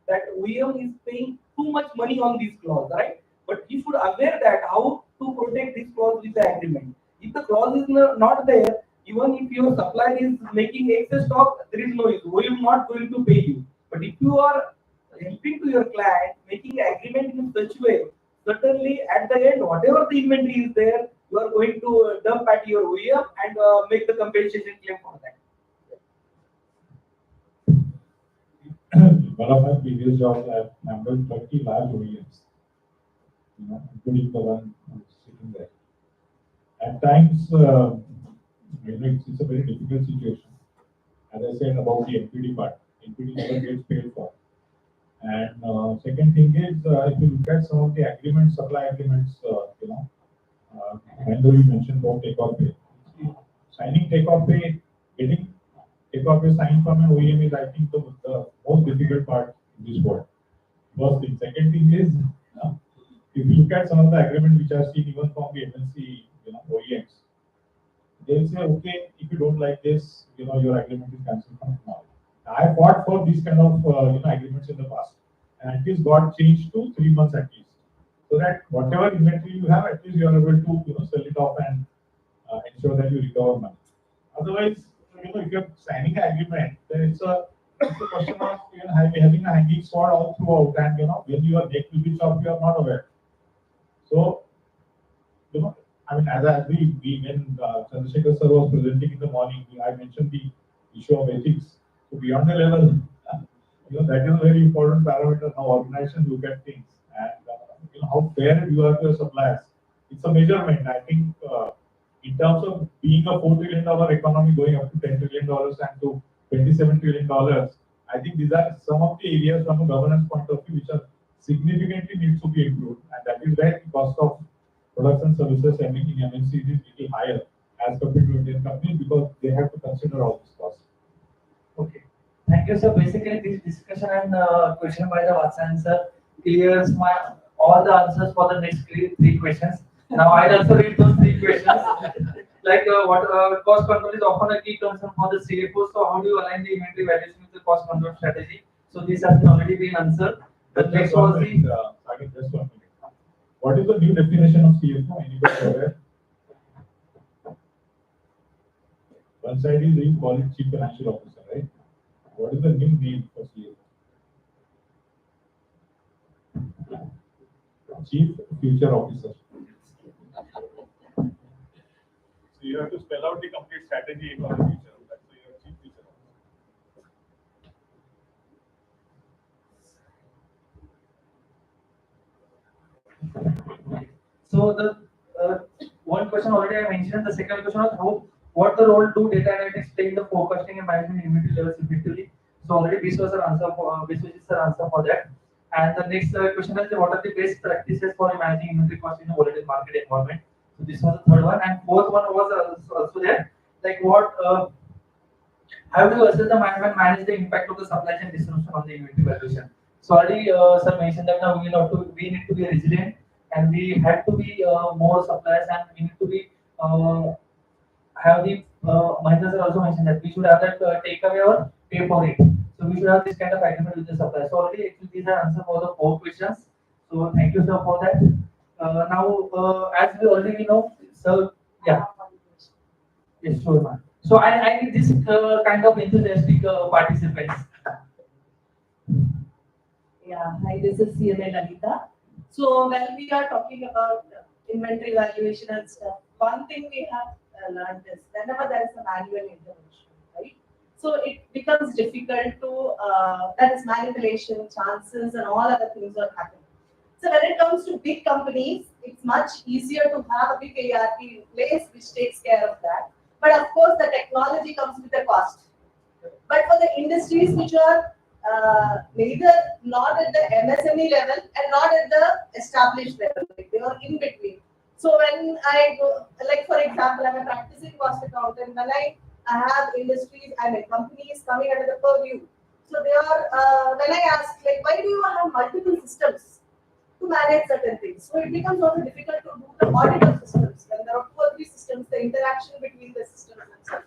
C: that OEM is paying too much money on this clause, right? But you should aware that how to protect this clause with the agreement. If the clause is not there, even if your supplier is making excess stock, there is no issue. OEM not going to pay you. But if you are helping to your client, making agreement in such way, certainly at the end, whatever the inventory is there, you are going to dump at your OEM and make the compensation claim for that.
I: One of my previous jobs, I've handled 30 large OEMs, including the one who's sitting there. At times, it's a very difficult situation. As I said about the NPD part, NPD never gets paid for. And second thing is, if you look at some of the agreements, supply agreements, when we mentioned about take-off pay, signing take-off pay, getting take-off pay signed from an OEM is, I think, the most difficult part in this world. First thing. Second thing is, if you look at some of the agreements which are seen even from the MNC, OEMs, they'll say, okay, if you don't like this, your agreement is cancelled from now. I fought for these kind of agreements in the past, and at least got changed to 3 months at least, so that whatever inventory you have, at least you are able to sell it off and ensure that you recover money. Otherwise, if you're signing an agreement, then it's a question of having a hanging sword all throughout, and when you are next to the shop, you are not aware. So, I mean, as we when Chandrasekhar sir was presenting in the morning, I mentioned the issue of ethics. So beyond the level, that is a very important parameter how organizations look at things, and how fair you are to your suppliers. It's a measurement. I think in terms of being a $4 trillion economy going up to $10 trillion and to $27 trillion, I think these are some of the areas from a governance point of view which are significantly needs to be improved, and that is where the cost of products and services in MNCs is little higher as compared to Indian companies, because they have to consider all these costs.
F: Okay. Thank you, sir. Basically, this discussion and question by the Vatsan sir clears all the answers for the next three questions. Now, I'll also read those three questions. Like what cost control is often a key concern for the CFO. So, how do you align the inventory valuation with the cost control strategy? So, this has already been answered. The next was the.
I: Just 1 minute. What is the new definition of CFO? Anybody aware? One side is you call it Chief Financial Officer, right? What is the new name for CFO? Chief Future Officer. So you have to spell out the complete strategy for the future. That's why you are Chief Future Officer.
F: So the one question already I mentioned. The second question was what the role do data analytics play in the forecasting and management inventory levels effectively? So already this was an answer for that. And the next question is what are the best practices for managing inventory cost in a volatile market environment? So this was the third one, and fourth one was also there. Like what how do you assess the management manage the impact of the supply chain disruption on the inventory valuation? So already sir mentioned that now we need to be resilient, and we have to be more suppliers, and we need to be have the Mahendra sir also mentioned that we should have that takeaway or pay for it. So we should have this kind of agreement with the supplier. So already actually these are answers for the 4 questions. So thank you sir for that. Now as we already know, so yeah, yes sure ma'am. So I need this kind of enthusiastic participants.
L: Yeah, hi, this is CMA Lalita. So when we are talking about inventory valuation and stuff, one thing we have learned is whenever there is a manual intervention, right? So it becomes difficult to, that is manipulation, chances, and all other things are happening. So when it comes to big companies, it's much easier to have a big ARP in place which takes care of that. But of course, the technology comes with a cost. But for the industries which are neither not at the MSME level and not at the established level, like they are in between. So when I go, like for example, I'm a practicing cost accountant. When I have industries and companies coming under the purview, so they are when I ask like, why do you have multiple systems to manage certain things? So it becomes also difficult to do the audit of systems. When there are 2 or 3 systems, the interaction between the systems and stuff.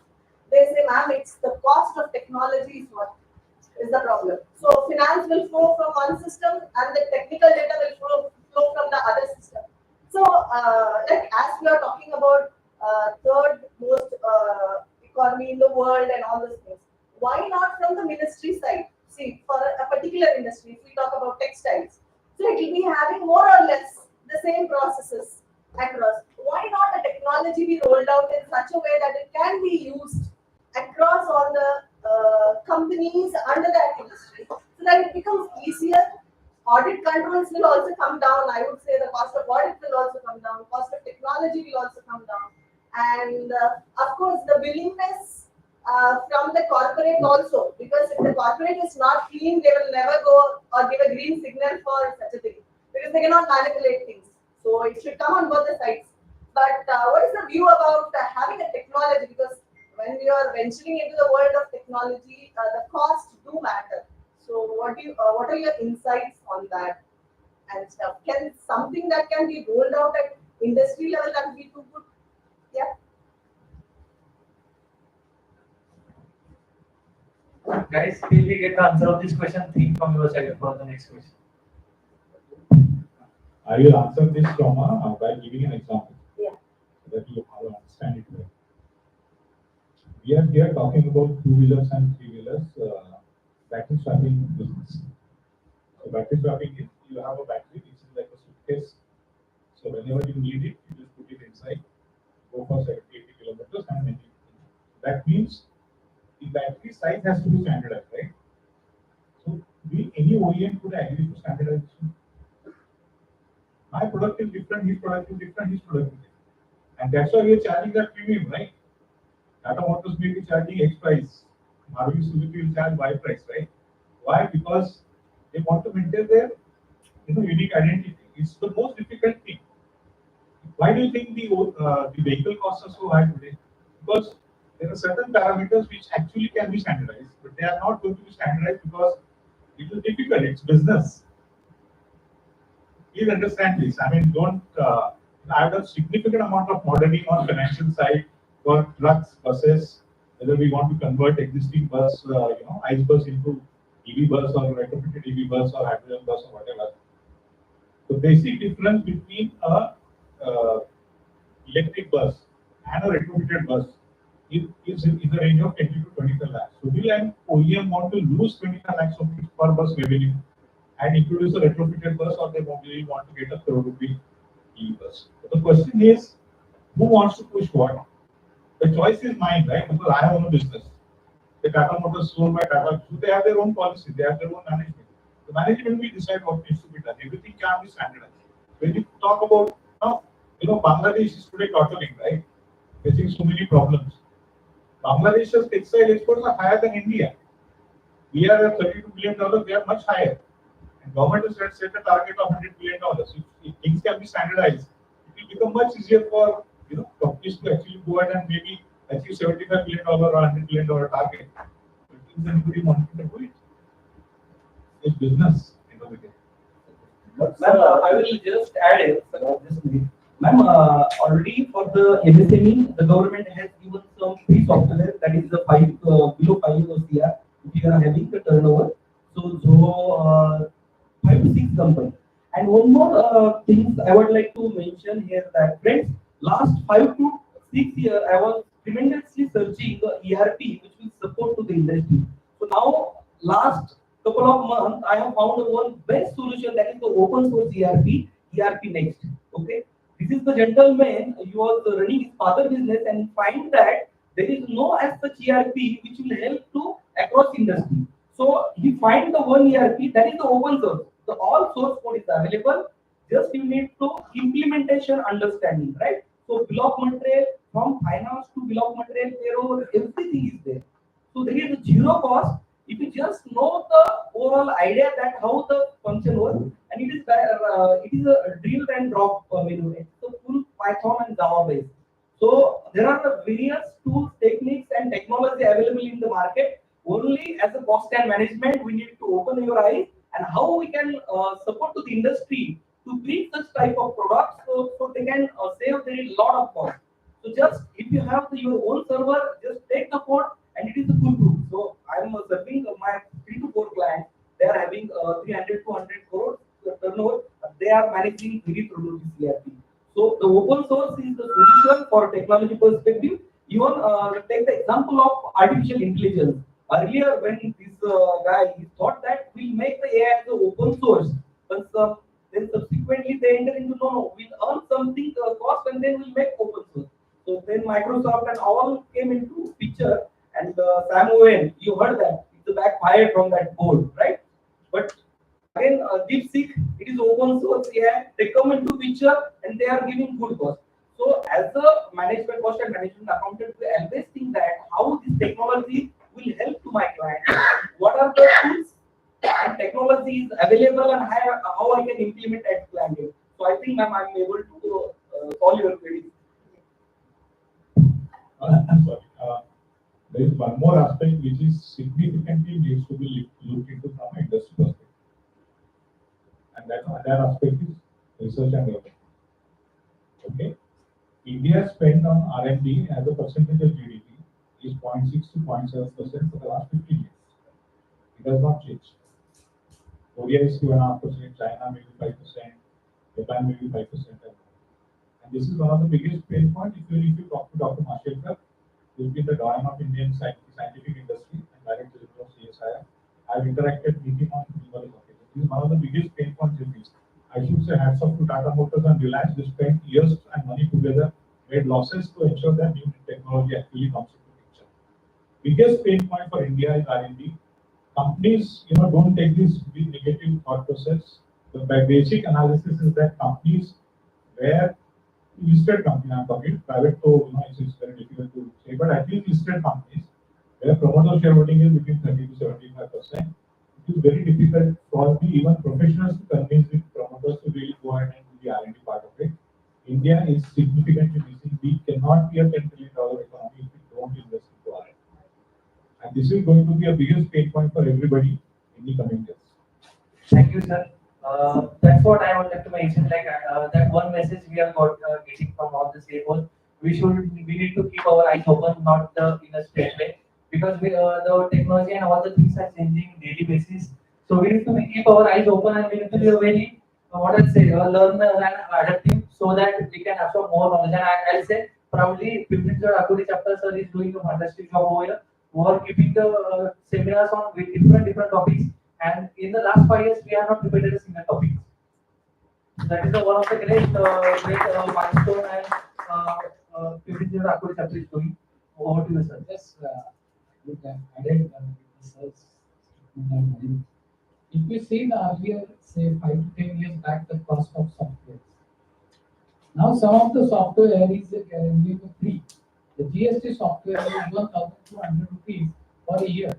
L: They say, ma'am, it's the cost of technology is what is the problem. So finance will flow from one system and the technical data will flow from the other system. So like as we are talking about third most economy in the world and all those things, why not from the ministry side? See, for a particular industry, if we talk about textiles, so it will be having more or less the same processes across. Why not the technology be rolled out in such a way that it can be used across all the companies under that industry, so that it becomes easier? Audit controls will also come down. I would say the cost of audit will also come down. Cost of technology will also come down, and of course the willingness from the corporate also, because if the corporate is not clean, they will never go or give a green signal for such a thing, because they cannot manipulate things. So it should come on both the sides. But what is the view about having a technology? Because when you are venturing into the world of technology, the costs do matter. So what are your insights on that and stuff? Can something that can be rolled out at industry level that be too good? Yeah.
F: Guys, till we get the answer of this question, think from your side for the next question.
I: I will answer this from by giving an example.
L: Yeah.
I: So that you all understand it well. We are here talking about two-wheelers and three-wheelers battery swapping business. So battery swapping is you have a battery which is like a suitcase. So whenever you need it, you just put it inside, go for 70, 80 kilometers, and then that means the battery size has to be standardized, right? So will any OEM could agree to standardization? My product is different, his product is different, his product is different. And that's why we are charging that premium, right? Tata Motors may be charging X price. Maruti Suzuki will charge Y price, right? Why? Because they want to maintain their unique identity. It's the most difficult thing. Why do you think the vehicle costs are so high today? Because there are certain parameters which actually can be standardized, but they are not going to be standardized because it is difficult. It's business. Please understand this. I mean, don't. I have done significant amount of modeling on financial side for trucks, buses. Whether we want to convert existing bus, ICE bus into EV bus or retrofitted EV bus or hydrogen bus or whatever. The basic difference between a electric bus and a retrofitted bus is in the range of 20 to 25 lakhs. So will an OEM want to lose 25 lakhs of per bus revenue and introduce a retrofitted bus, or they really want to get a crore rupee EV bus? But the question is, who wants to push what? The choice is mine, right? Because I own a business. The Tata Motors sold by Tata, so they have their own policy, they have their own management. The management will decide what needs to be done. Everything can be standardized. When you talk about Bangladesh is today tottering, right? Facing so many problems. Bangladesh's textile exports are higher than India. We are at $32 billion, they are much higher. And government has set a target of $100 billion. If things can be standardized, it will become much easier for companies to actually go ahead and maybe achieve $75 billion or $100 billion target. But is anybody wanting to do it? It's business, end of the day.
C: Ma'am, I will just add it. Just a minute. Ma'am, already for the MSME, the government has given some free software that is the below 5 OCR if you are having the turnover. So 5 to 6 companies. And one more things I would like to mention here that friends, last 5 to 6 years I was tremendously searching the ERP which will support to the industry. So now last couple of months I have found one best solution, that is the open source ERP Next. Okay. This is the gentleman, he was running his father business and find that there is no as such ERP which will help to across industry. So he find the one ERP that is the open source. The all source code is available. Just you need to implementation understanding, right? So bill of material from finance to bill of material, payroll, everything is there. So there is a zero cost if you just know the overall idea that how the function works, and it is a drill and drop menu. It's a full Python and Java based. So there are various tools, techniques, and technology available in the market. Only as a cost and management, we need to open your eyes and how we can support to the industry to bring such type of products so they can save very lot of cost. So just if you have your own server, just take the code and it is a foolproof. So I'm serving my 3 to 4 clients. They are having 300 to 100 crores turnover. They are managing very through this ERP. So the open source is the solution for technology perspective. Even take the example of artificial intelligence. Earlier, when this guy he thought that we'll make the AI as the open source, but then subsequently they enter into no, we'll earn something cost and then we'll make open source. So then Microsoft and all came into picture, and Sam Owen, you heard that it's backfired from that board, right? But again, DeepSeek, it is open source. Yeah, they come into picture and they are giving good cost. So as a management cost and management accountant, we always think that how this technology will help to my client. What are the tools and technology is available and how I can implement at client level. So I think ma'am, I'm able to solve your queries.
I: I'm sorry. There is one more aspect which is significantly needs to be looked into from an industry perspective. And that aspect is research and development. Okay. India's spend on R&D as a percentage of GDP is 0.6 to 0.7% for the last 15 years. It has not changed. Korea is 2.5%, China maybe 5%, Japan maybe 5%. And this is one of the biggest pain points. If you talk to Dr. Mashelkar, who has been the doyen of Indian scientific industry and director of CSIR, I've interacted with him on numerous occasions. This is one of the biggest pain points in this. I should say hats off to Tata Motors and Reliance. They spent years and money together, made losses to ensure that new technology actually comes into picture. Biggest pain point for India is R&D. Companies, don't take this with negative thought process. The basic analysis is that companies where listed company, I'm talking private, so it's very difficult to say, but at least listed companies where promoter shareholding is between 30 to 75%, it is very difficult for the even professionals to convince the promoters to really go ahead and do the R&D part of it. India is significantly missing. We cannot be a $10 trillion economy if we don't invest into R&D. And this is going to be a biggest pain point for everybody in the coming years.
F: Thank you, sir. That's what I would like to mention. That one message we are getting from all the CFOs. We need to keep our eyes open, not in a straight way, because the technology and all the things are changing daily basis. So we need to keep our eyes open and we need to be a very learner and adaptive, so that we can absorb more knowledge. And I'll say proudly, Pimple Akuri chapter sir is doing a fantastic job over here. We are keeping the seminars on with different topics. And in the last 5 years, we have not repeated a single topic. So that is one of the great milestone and Pimple Akuri chapter is doing. Over to you, sir.
J: Yes, added research. If we see the earlier, say 5 to 10 years back, the cost of software. Now some of the software is free. The GST software is 1,200 rupees for a year.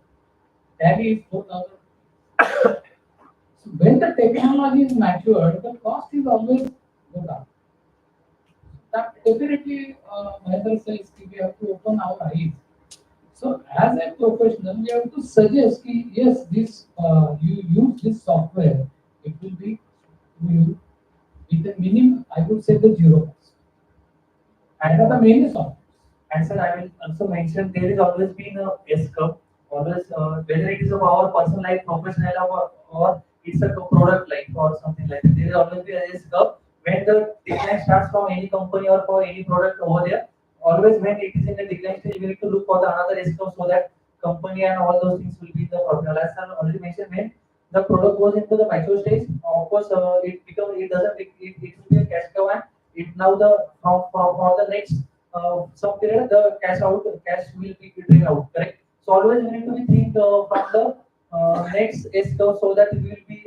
J: Tally is 4,000. So when the technology is matured, the cost is always go down. That definitely, Mahendra says, we have to open our eyes. So as a professional, we have to suggest that yes, this you use this software, it will be to you with the minimum, I would say the 0 cost. And the main software.
F: And sir, I will also mention there is always been a S curve. Always, whether it is of our personal life, professional, or it's a product life or something like that. There is always be a S curve when the decline starts from any company or for any product over there. Always when it is in the decline stage, we need to look for the another S curve so that company and all those things will be in the profit. As I already mentioned, when the product goes into the mature stage, of course, it will be a cash cow, and it now from the next some period the cash will be drained out, correct? So always we need to be think from the next S curve so that it will be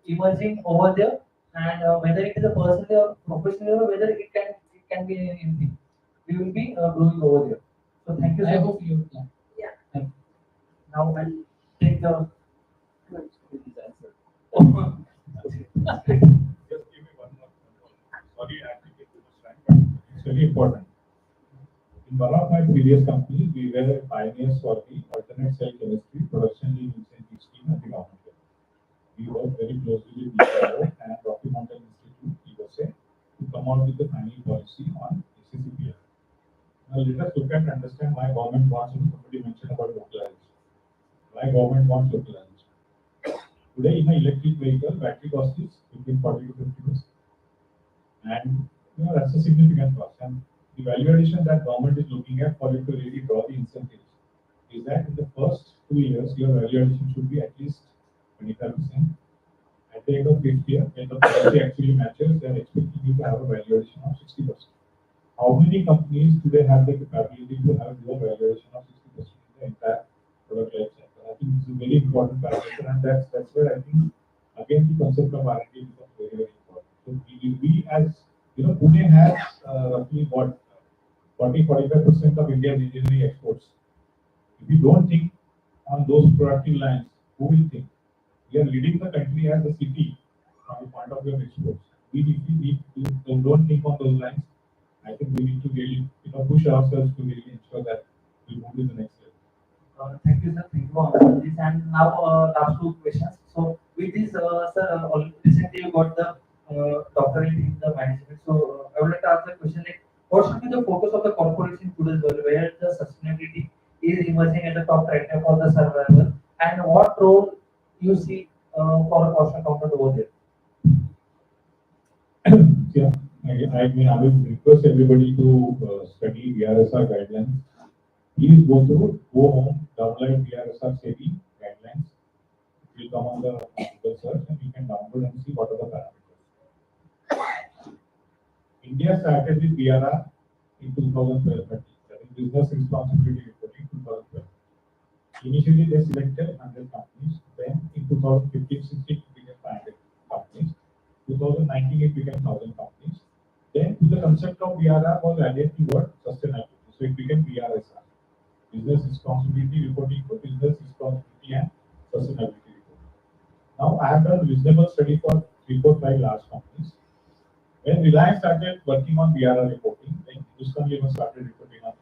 F: emerging over there, and whether it is a personal or professional or whether it can be anything, we will be growing over there. So thank you.
J: I hope you can.
L: Yeah.
F: Now I'll take the
I: Just give me one more. Sorry, I think it was time, but it's very important. In one of my previous companies, we were pioneers for the alternate cell chemistry production in incentive scheme at the government level. We worked very closely with DRDO and Rocky Mountain Institute, USA, to come out with the final policy on ACCPL. Now let us look and understand why government wants, somebody mentioned about localization. Why government wants localization? Today, in an electric vehicle, battery cost is between 40 to 50%. And that's a significant cost. And the value addition that government is looking at for you to really draw the incentives is that in the first 2 years, your value addition should be at least 25%. At the end of 5th year, when the policy actually matches, they are expecting you to have a value addition of 60%. How many companies do they have the capability to have your value addition of 60% in the entire product life cycle? I think this is a very important parameter, and that's where I think again the concept of R&D becomes very, very important. So we as Pune has roughly what 40-45% of India's engineering exports. If you don't think on those productive lines, who will think? We are leading the country as a city from the point of view of exports. If we don't think on those lines, I think we need to really push ourselves to really ensure that we move to the next level.
F: Thank you, sir. Thank you for answering this. And now, last two questions. So, with this, sir, recently you got the doctorate in the management. So, I would like to ask the question like, what should be the focus of the corporation today's world, where the sustainability is emerging as a top criteria for the survival, and what role you see for a cost accountant over there?
I: Yeah, I mean, I will request everybody to study VRSR guidelines. Please go home, download VRSR SEBI guidelines. It will come on the Google search and you can download and see what are the parameters. India started with VRR in 2012, that is Business Responsibility Reporting 2012. Initially, they selected 100 companies. Then in 2015-16, it became 500 companies. 2019, it became 1,000 companies. Then the concept of VRR was added to word sustainability. So it became VRSR. Business Responsibility Reporting for Business Responsibility and Sustainability Reporting. Now, I have done reasonable study for 3, 4, 5 large companies. When Reliance started working on VRR reporting, then Hindustan Unilever started reporting on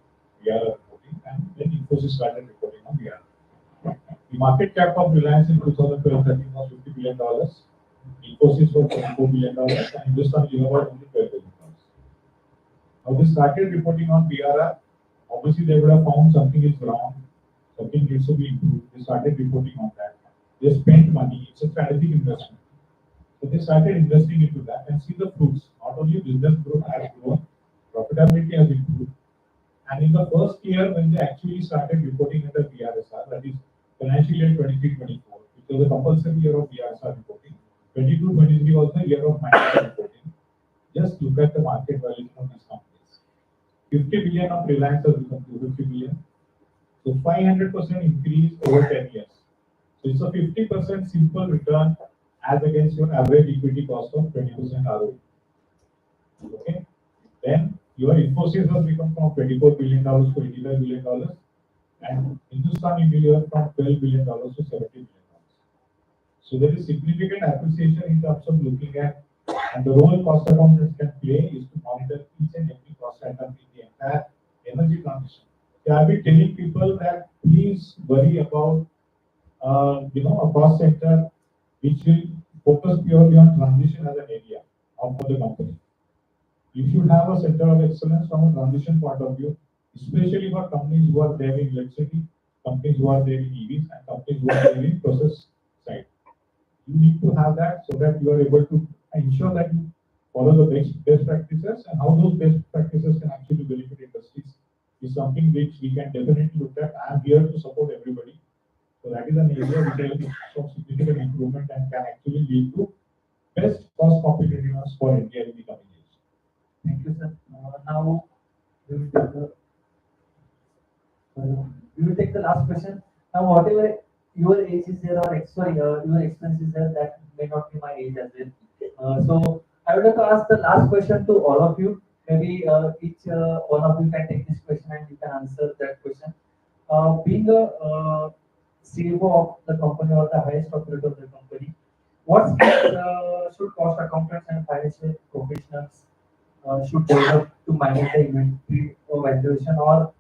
I: VRR reporting, and then Infosys started reporting on VRR. The market cap of Reliance in 2012-13 was $50 billion. Infosys was $24 billion, and Hindustan Unilever was only $12 billion. Now, they started reporting on VRR. Obviously, they would have found something is wrong, something needs to be improved. They started reporting on that. They spent money. It's a strategic investment. So they started investing into that and see the fruits. Not only business growth has grown, profitability has improved. And in the first year, when they actually started reporting under VRSR, that is financial year 23-24, which was a compulsory year of VRSR reporting, 22-23 was the year of mandatory reporting. Just look at the market valuation of these companies. 50 billion of Reliance has become 250 billion. So 500% increase over 10 years. So it's a 50% simple return as against your average equity cost of 20% ROE. Okay. Then your Infosys has become from $24 billion to $85 billion, and Hindustan Unilever from $12 billion to $70 billion. So there is significant appreciation in terms of looking at, and the role cost accountants can play is to monitor each and every cost item in the entire energy transition. So I've been telling people that please worry about a cost center which will focus purely on transition as an area for the company. You should have a center of excellence from a transition point of view, especially for companies who are there in electricity, companies who are there in EVs, and companies who are there in process side. You need to have that so that you are able to ensure that you follow the best practices, and how those best practices can actually benefit industries is something which we can definitely look at. I am here to support everybody. So that is an area which will show significant improvement and can actually lead to best cost competitiveness for India in the coming years.
F: Thank you, sir. Now we will take the last question. Now, whatever your age is there, or your experience is there, that may not be my age as well. So I would like to ask the last question to all of you. Maybe each one of you can take this question and you can answer that question. Being a CFO of the company or the highest operator of the company, what skills should cost accountants and financial professionals should develop to manage the inventory or valuation, or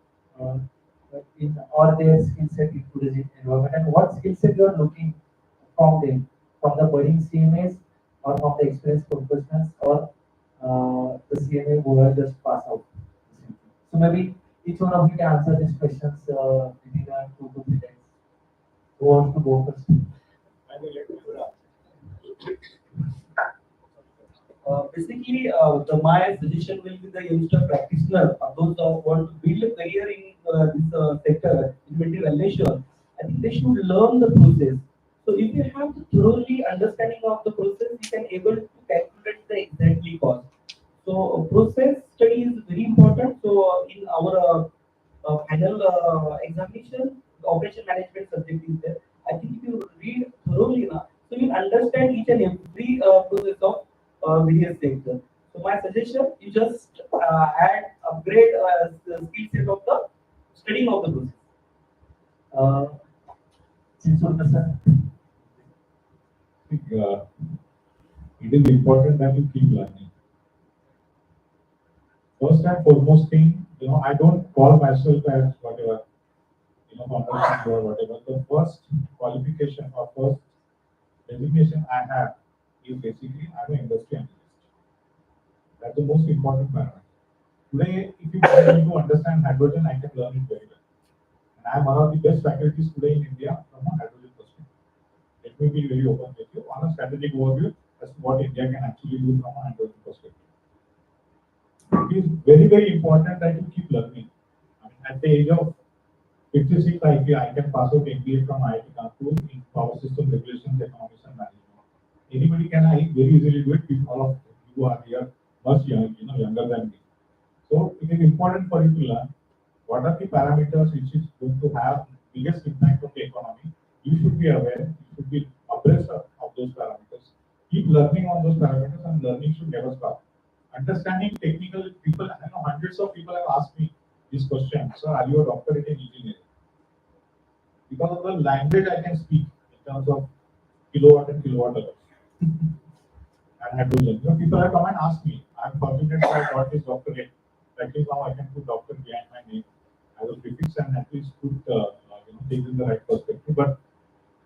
F: their skill set in today's environment, and what skill set you are looking from them, from the budding CMAs or from the experienced professionals, or the CMA who have just passed out. So maybe each one of you can answer these questions within 2 to 3 days. Who wants to go first?
H: Basically, my suggestion will be the youngster practitioner, those who want to build a career in this sector, inventory valuation. I think they should learn the process. So if you have the thoroughly understanding of the process, you can able to calculate the exactly cost. So process study is very important. So in our final examination, the operation management subject is there. I think if you read thoroughly now, so you understand each and every process of various sectors.
F: So my suggestion, you just upgrade the skill set of the studying of the process. Sir.
I: think, it is important that you keep learning. First and foremost thing, I don't call myself as whatever, foundation or whatever. The first qualification or first designation I have is basically I'm an industry analyst. That's the most important parameter. Today, if you want me to understand hydrogen, I can learn it very well. And I'm one of the best faculties today in India from a hydrogen perspective. Let me be very open with you on a strategic overview as to what India can actually do from a hydrogen perspective. It is very, very important that you keep learning. I mean, at the age of 56, I can pass out MBA from IIT Kanpur in power system regulations, economics, and management. Anybody can very easily do it. All of you are here much younger than me. So it is important for you to learn what are the parameters which is going to have biggest impact on the economy. You should be aware. You should be abreast of those parameters. Keep learning on those parameters, and learning should never stop. Understanding technical people, I know hundreds of people have asked me this question, sir, are you a doctorate in engineering? Because of the language I can speak in terms of kilowatt and kilowatt hours and hydrogen. People have come and asked me. I'm fortunate that I got this doctorate. At least now I can put doctor behind my name. I will prefix and at least put things in the right perspective. But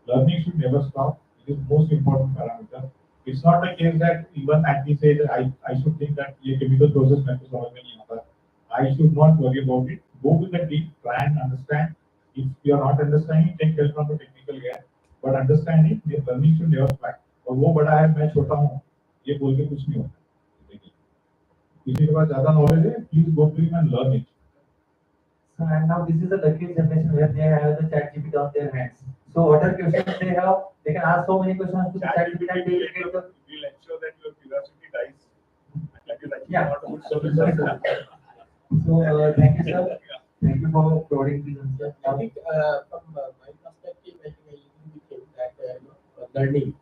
I: learning should never stop. It is most important parameter. It's not the case that even at this age I should think that a chemical process methodology. I should not worry about it. Go with the deep, try and understand. If you are not understanding, take help from the technical guy. But understanding, learning should never stop. और वो बड़ा है मैं छोटा हूँ ये बोल के कुछ नहीं होता किसी के पास ज्यादा नॉलेज है please go to him and learn it.
F: So and now this is the lucky generation where they have the chat GPT on their hands. So whatever questions they have, they can ask so many questions to the chat GPT and they will get the.
I: We'll ensure that your curiosity dies.
F: Yeah.
I: Not a good service.
F: So thank you, sir. Thank you for providing these answers.
K: I think from my perspective, I think I usually think that learning.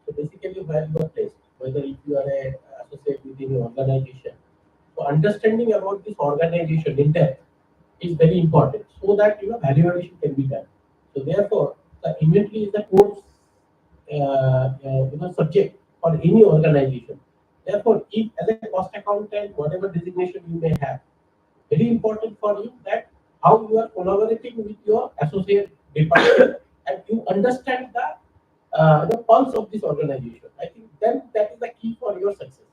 K: So basically, where you are placed, whether if you are an associate within an organization, so understanding about this organization in depth is very important, so that value addition can be done. So therefore, the inventory is the core subject for any organization. Therefore, if as a cost accountant, whatever designation you may have, very important for you that how you are collaborating with your associate department and you understand the pulse of this organization. I think then that is the key for your success.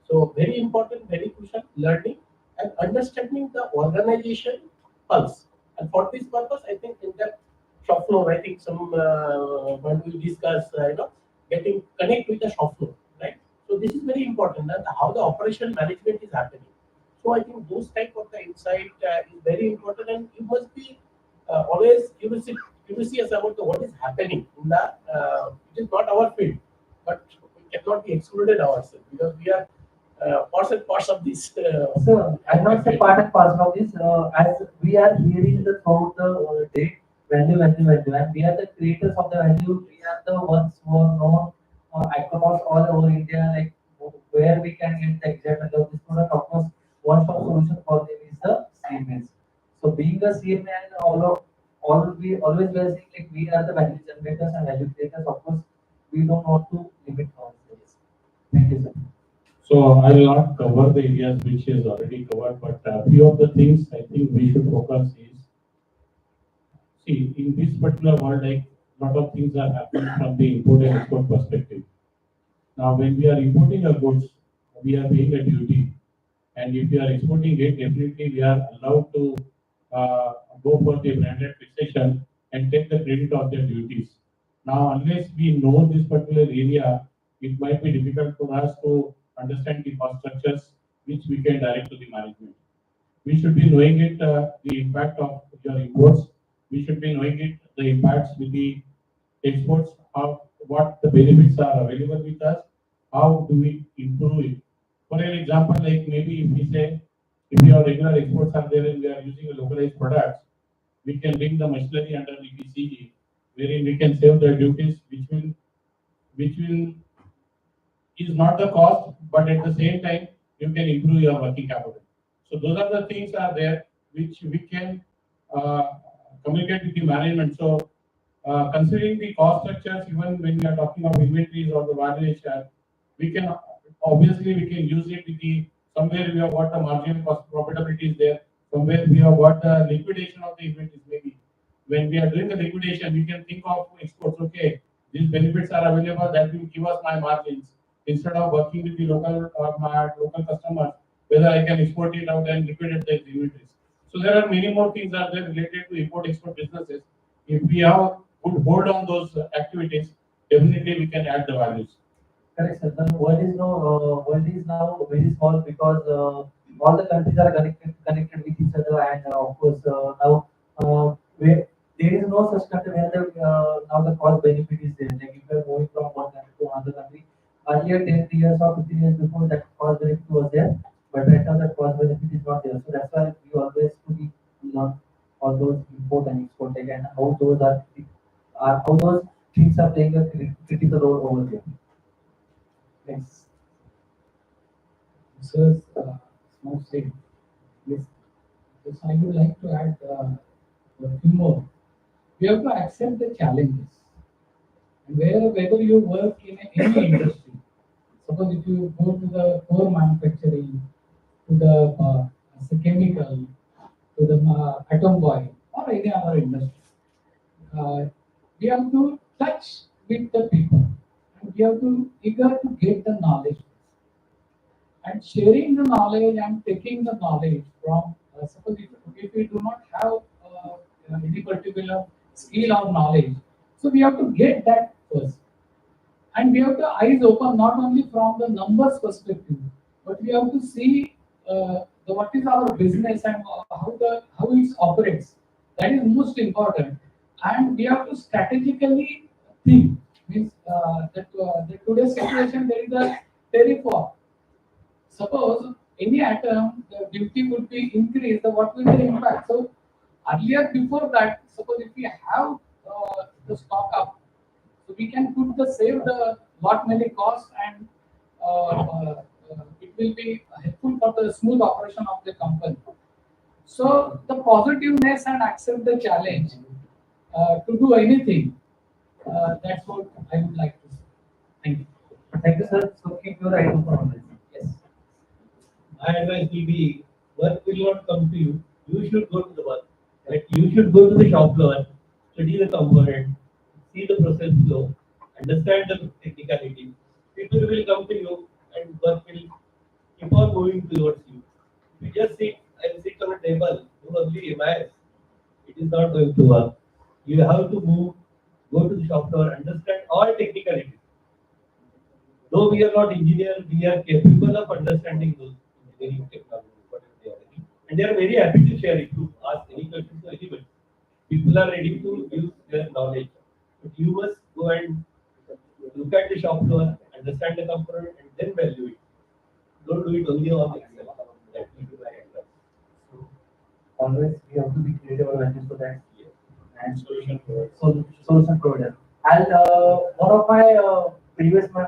K: So very important, very crucial, learning and understanding the organization pulse. And for this purpose, I think in that shop floor, I think some when we discuss, getting connect with the shop floor, right? So this is very important. And how the operation management is happening. So I think those type of the insight is very important, and you must be always curious about what is happening in the. It is not our field, but we cannot be excluded ourselves because we are parts of this.
F: So I'm not say part and parcel of this. As we are hearing the throughout the day, value, and we are the creators of the value. We are the ones who are known across all over India, like where we can get the exact value of this product. Of course, one stop solution for them is the CMS. So being a CMA and we always we are saying like we are the value generators and value creators. Of course, we don't want to limit ourselves. Thank you, sir.
G: So I will not cover the areas which is already covered, but a few of the things I think we should focus is, see, in this particular world, like lot of things are happening from the import and export perspective. Now, when we are importing a goods, we are paying a duty, and if we are exporting it, definitely we are allowed to go for the branded fixation and take the credit of their duties. Now, unless we know this particular area, it might be difficult for us to understand the cost structures which we can direct to the management. We should be knowing it, the impact of your imports. We should be knowing it, the impacts with the exports, what the benefits are available with us, how do we improve it. For an example, like maybe if we say, if your regular exports are there and we are using a localized products, we can bring the machinery under the PCE, wherein we can save the duties, which will is not the cost, but at the same time, you can improve your working capital. So those are the things are there which we can communicate with the management. So considering the cost structures, even when we are talking of inventories or the valuation, we can obviously we can use it with the somewhere we have got the marginal cost profitability is there, somewhere we have got the liquidation of the inventories maybe. When we are doing the liquidation, we can think of exports. Okay, these benefits are available that will give us my margins instead of working with the local my local customers. Whether I can export it out and liquidate the inventories. So there are many more things are there related to import-export businesses. If we have good hold on those activities, definitely we can add the values.
F: Correct, sir. The world is now very small because all the countries are connected with each other, and of course now where there is no such country where the now the cost benefit is there. Like if you are moving from one country to another country, earlier 10 years or 15 years before that cost benefit was there, but right now that cost benefit is not there. So that's why we always to be learn all those import and export tech and how those are how those things are playing a critical role over there. Thanks.
J: So, small state. Yes. Yes, I would like to add a few more. You have to accept the challenges. And whether you work in any industry, suppose if you go to the core manufacturing, to the say chemical, to the atom boy, or any other industry, uh, we have to touch with the people, and we have to eager to get the knowledge and sharing the knowledge and taking the knowledge from suppose if we do not have any particular skill or knowledge, so we have to get that first, and we have to eyes open not only from the numbers perspective, but we have to see what is our business and how it operates. That is most important, and we have to strategically think. Means that today's situation there is a tariff war. Suppose any atom, the duty would be increased, then what will be the impact? So earlier, before that, suppose if we have the stock up, so we can put the save the lot many costs, and it will be helpful for the smooth operation of the company. So the positiveness and accept the challenge to do anything. That's what I would like to say. Thank you.
F: Thank you, sir. So keep your eyes open on this. Yes.
H: My advice will be work will not come to you. You should go to the work. Right? You should go to the shop floor, study the component, see the process flow, understand the technicality. People will come to you and work will keep on moving towards you. If you just sit and sit on a table, do only MIS, it is not going to work. You have to move, go to the shop floor, understand all technicalities. Though we are not engineers, we are capable of understanding those engineering technologies, whatever they are. And they are very happy to share it, to ask any questions to anybody. People are ready to use their knowledge. But you must go and look at the shop floor, understand the component, and then value it. Don't do it only on Excel. That will be my advice.
F: So always we have to be creative or value for that.
H: Yes.
F: And
H: Solution provider.
F: solution provider. And one of my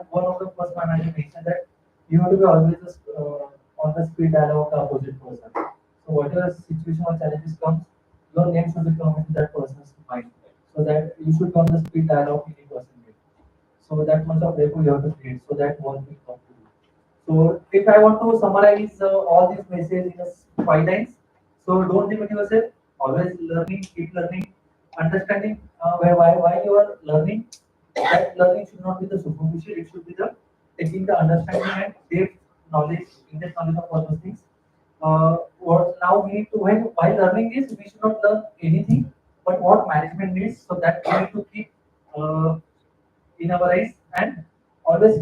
F: one of the first manager mentioned that you have to be always on the speed dialogue with the opposite person. So whatever situation or challenges comes, your name should be coming to that person's mind. So that you should be on the speed dialogue with the person. So that much of rapport you have to create, so that one will come to you. So if I want to summarize all these messages in a 5 lines, so don't limit yourself. Always learning, keep learning, understanding why you are learning. That learning should not be the superficial; it should be the taking the understanding and depth knowledge, in-depth knowledge of all those things. What now we need to while learning this, we should not learn anything, but what management needs. So that we need to keep in our eyes and always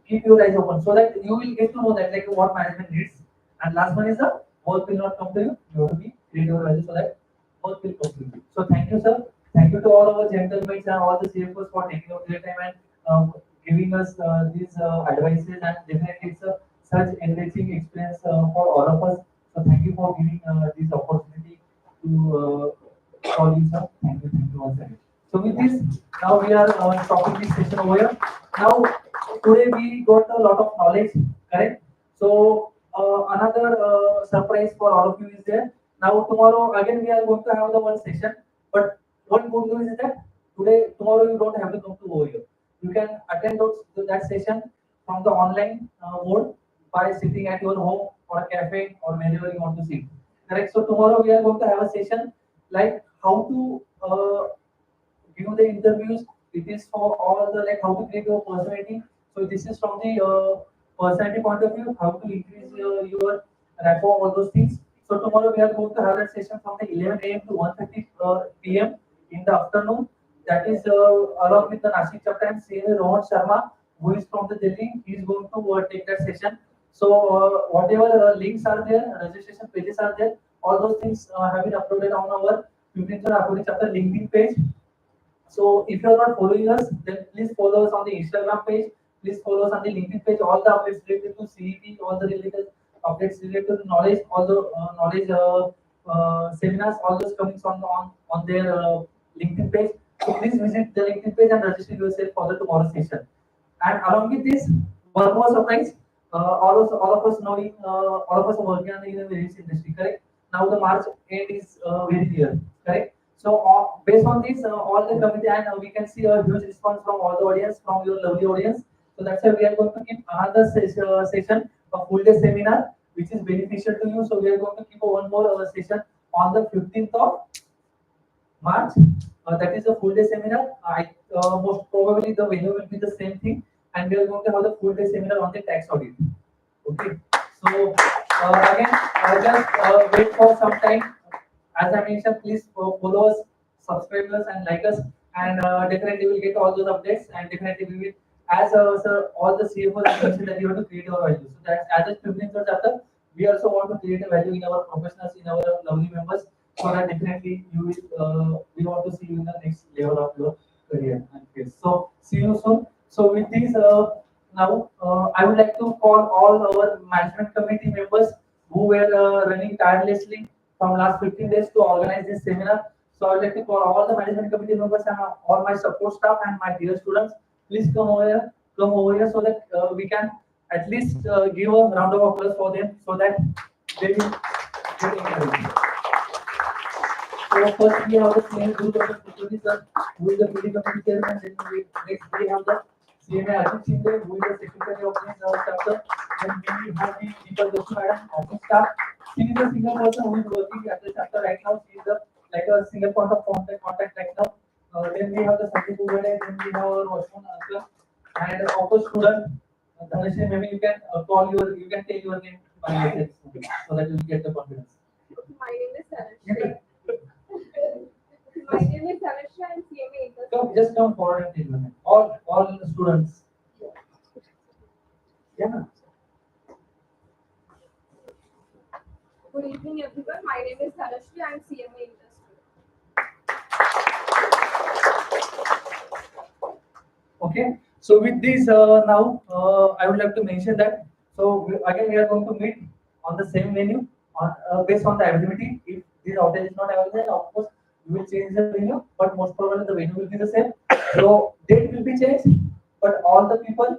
F: keep your eyes open so that you will get to know that like what management needs. And last one is the work will not come to you. You have to be create your value so that work will come to you. So thank you, sir. Thank you to all our gentlemen and all the CFOs for taking out their time and giving us these advices. And definitely it's a such enriching experience for all of us. So thank you for giving this opportunity to call you, sir. Thank you once again. So with this, now we are stopping this session over here. Now today we got a lot of knowledge, correct? So surprise for all of you is there. Now tomorrow again we are going to have the one session, but one good news is that tomorrow you don't have to come to over here. You can attend that session from the online mode by sitting at your home or a cafe or wherever you want to sit. Correct. So tomorrow we are going to have a session like how to give the interviews. It is for all the like how to create your personality. So this is from the personality point of view, how to increase your rapport, all those things. So tomorrow we are going to have that session from the 11 a.m. to 1:30 p.m. in the afternoon. That is along with the Nashik chapter and Senior Rohan Sharma, who is from the Delhi. He is going to take that session. So whatever links are there, registration pages are there, all those things have been uploaded on our 15th chapter LinkedIn page. So if you are not following us, then please follow us on the Instagram page. Please follow us on the LinkedIn page. All the updates related to CET, all the related updates related to knowledge, all the knowledge seminars, all those coming on their LinkedIn page. So please visit the LinkedIn page and register yourself for the tomorrow session. And along with this, one more surprise. All of us knowing, all of us are working in the various industry. Correct. Now the March end is very near. Correct. So based on this, all the committee and we can see a huge response from all the audience, from your lovely audience. So that's why we are going to keep another session, a full day seminar, which is beneficial to you. So we are going to keep one more session on the 15th of March. That is a full day seminar. Most probably the venue will be the same thing, and we are going to have the full day seminar on the tax audit. Okay. So again, just wait for some time. As I mentioned, please follow us, subscribe us, and like us, and definitely will get all those updates. And definitely we will, as sir, all the CFOs have mentioned that you have to create our value. So that's as a 15th chapter, we also want to create a value in our professionals, in our lovely members, so that definitely you will, we want to see you in the next level of your career and phase. So see you soon. So with this, now I would like to call all our management committee members who were running tirelessly from last 15 days to organize this seminar. So I would like to call all the management committee members and all my support staff and my dear students. Please come over here so that we can at least give a round of applause for them so that they will get encouraged. So first we have the senior group of security sir, who is the PD committee chairman. Then next we have the CMA Ajit Shinde, who is the secretary of this chapter. Then we have the Deepa Joshi madam, office staff. She is a single person who is working at the chapter right now. She is like a single point of contact right now. Then we have the Sandeep Uvade, then we have our Washman Aslam, and of student. Dhanashree, maybe you can you can tell your name by yourself, so that you will get the confidence.
M: My name is Dhanashree. My name is Dhanashree. I'm CMA.
F: Come, just come forward and tell your name. All the students. Yeah.
M: Good evening, everyone. My name is Dhanashree. I'm CMA Industry.
F: Okay. So with this now, I would like to mention that. So again, we are going to meet on the same venue on based on the availability. If this hotel is not available, of course we will change the venue. But most probably the venue will be the same. So date will be changed, but all the people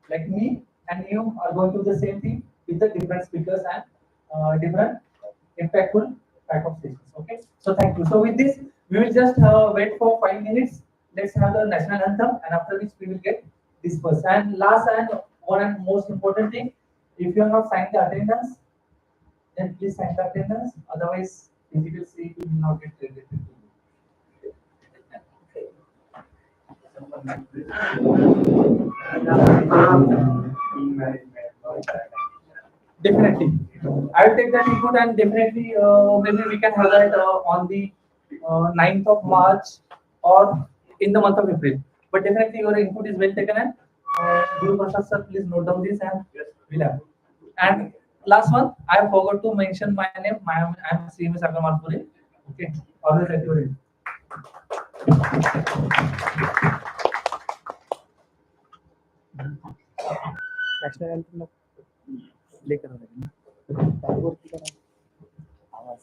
F: like me and you are going to do the same thing with the different speakers and different impactful type of sessions. Okay. So thank you. So with this, we will just wait for 5 minutes. Let's have the national anthem, and after which we will get dispersed. And last and one and most important thing, if you are not signed the attendance, then please sign the attendance. Otherwise, physical CET will not get credited to you. Definitely. I will take that input and definitely maybe we can have that on the 9th of March or in the month of April. But definitely your input is well taken and Guru Prasad sir, please note down this and we'll have. And last one, I forgot to mention my name. I am CMA Sakar Malpuri. Okay, always at your end.
C: National anthem लेकर आ रहे हैं आवाज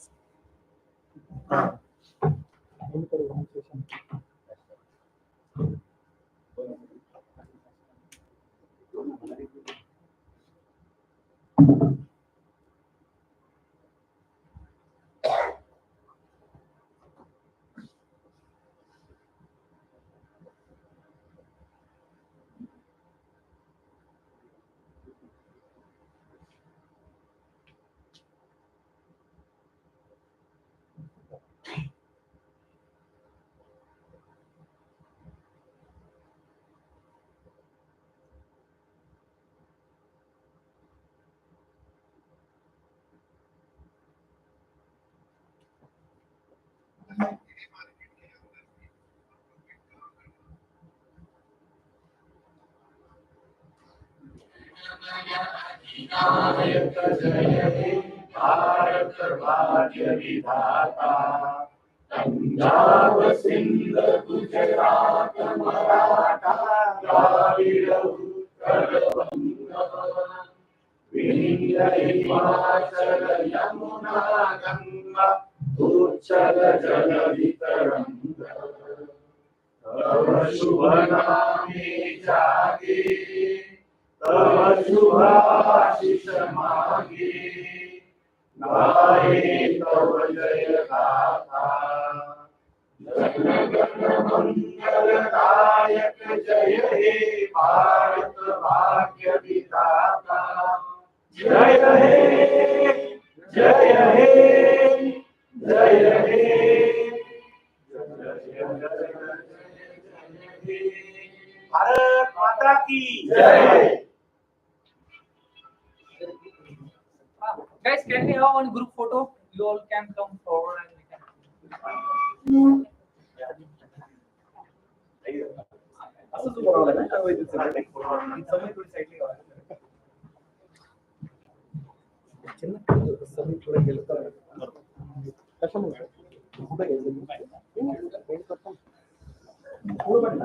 A: नायक जय हे भारत भाग्य विधाता पंजाब सिंध गुजरात मराठा द्राविड उत्कल बंगा विंध्य हिमाचल यमुना गंगा उच्चल जलधि तरंगा तव शुभ नामे जागे तव शुभाशिष मागे गाये तव जय गाथा जन गण मंगलदायक जय हे भारत भाग्य विधाता जय हे जय हे जय हे भारत माता की जय.
F: Guys, can we have one group photo? You all can come forward and we can.
C: असं तू बनवलं ना त्या वेळी तिचं समय थोडी साईडली समय थोडं गेलं तर कशामुळे कुठं घ्यायचं थोडं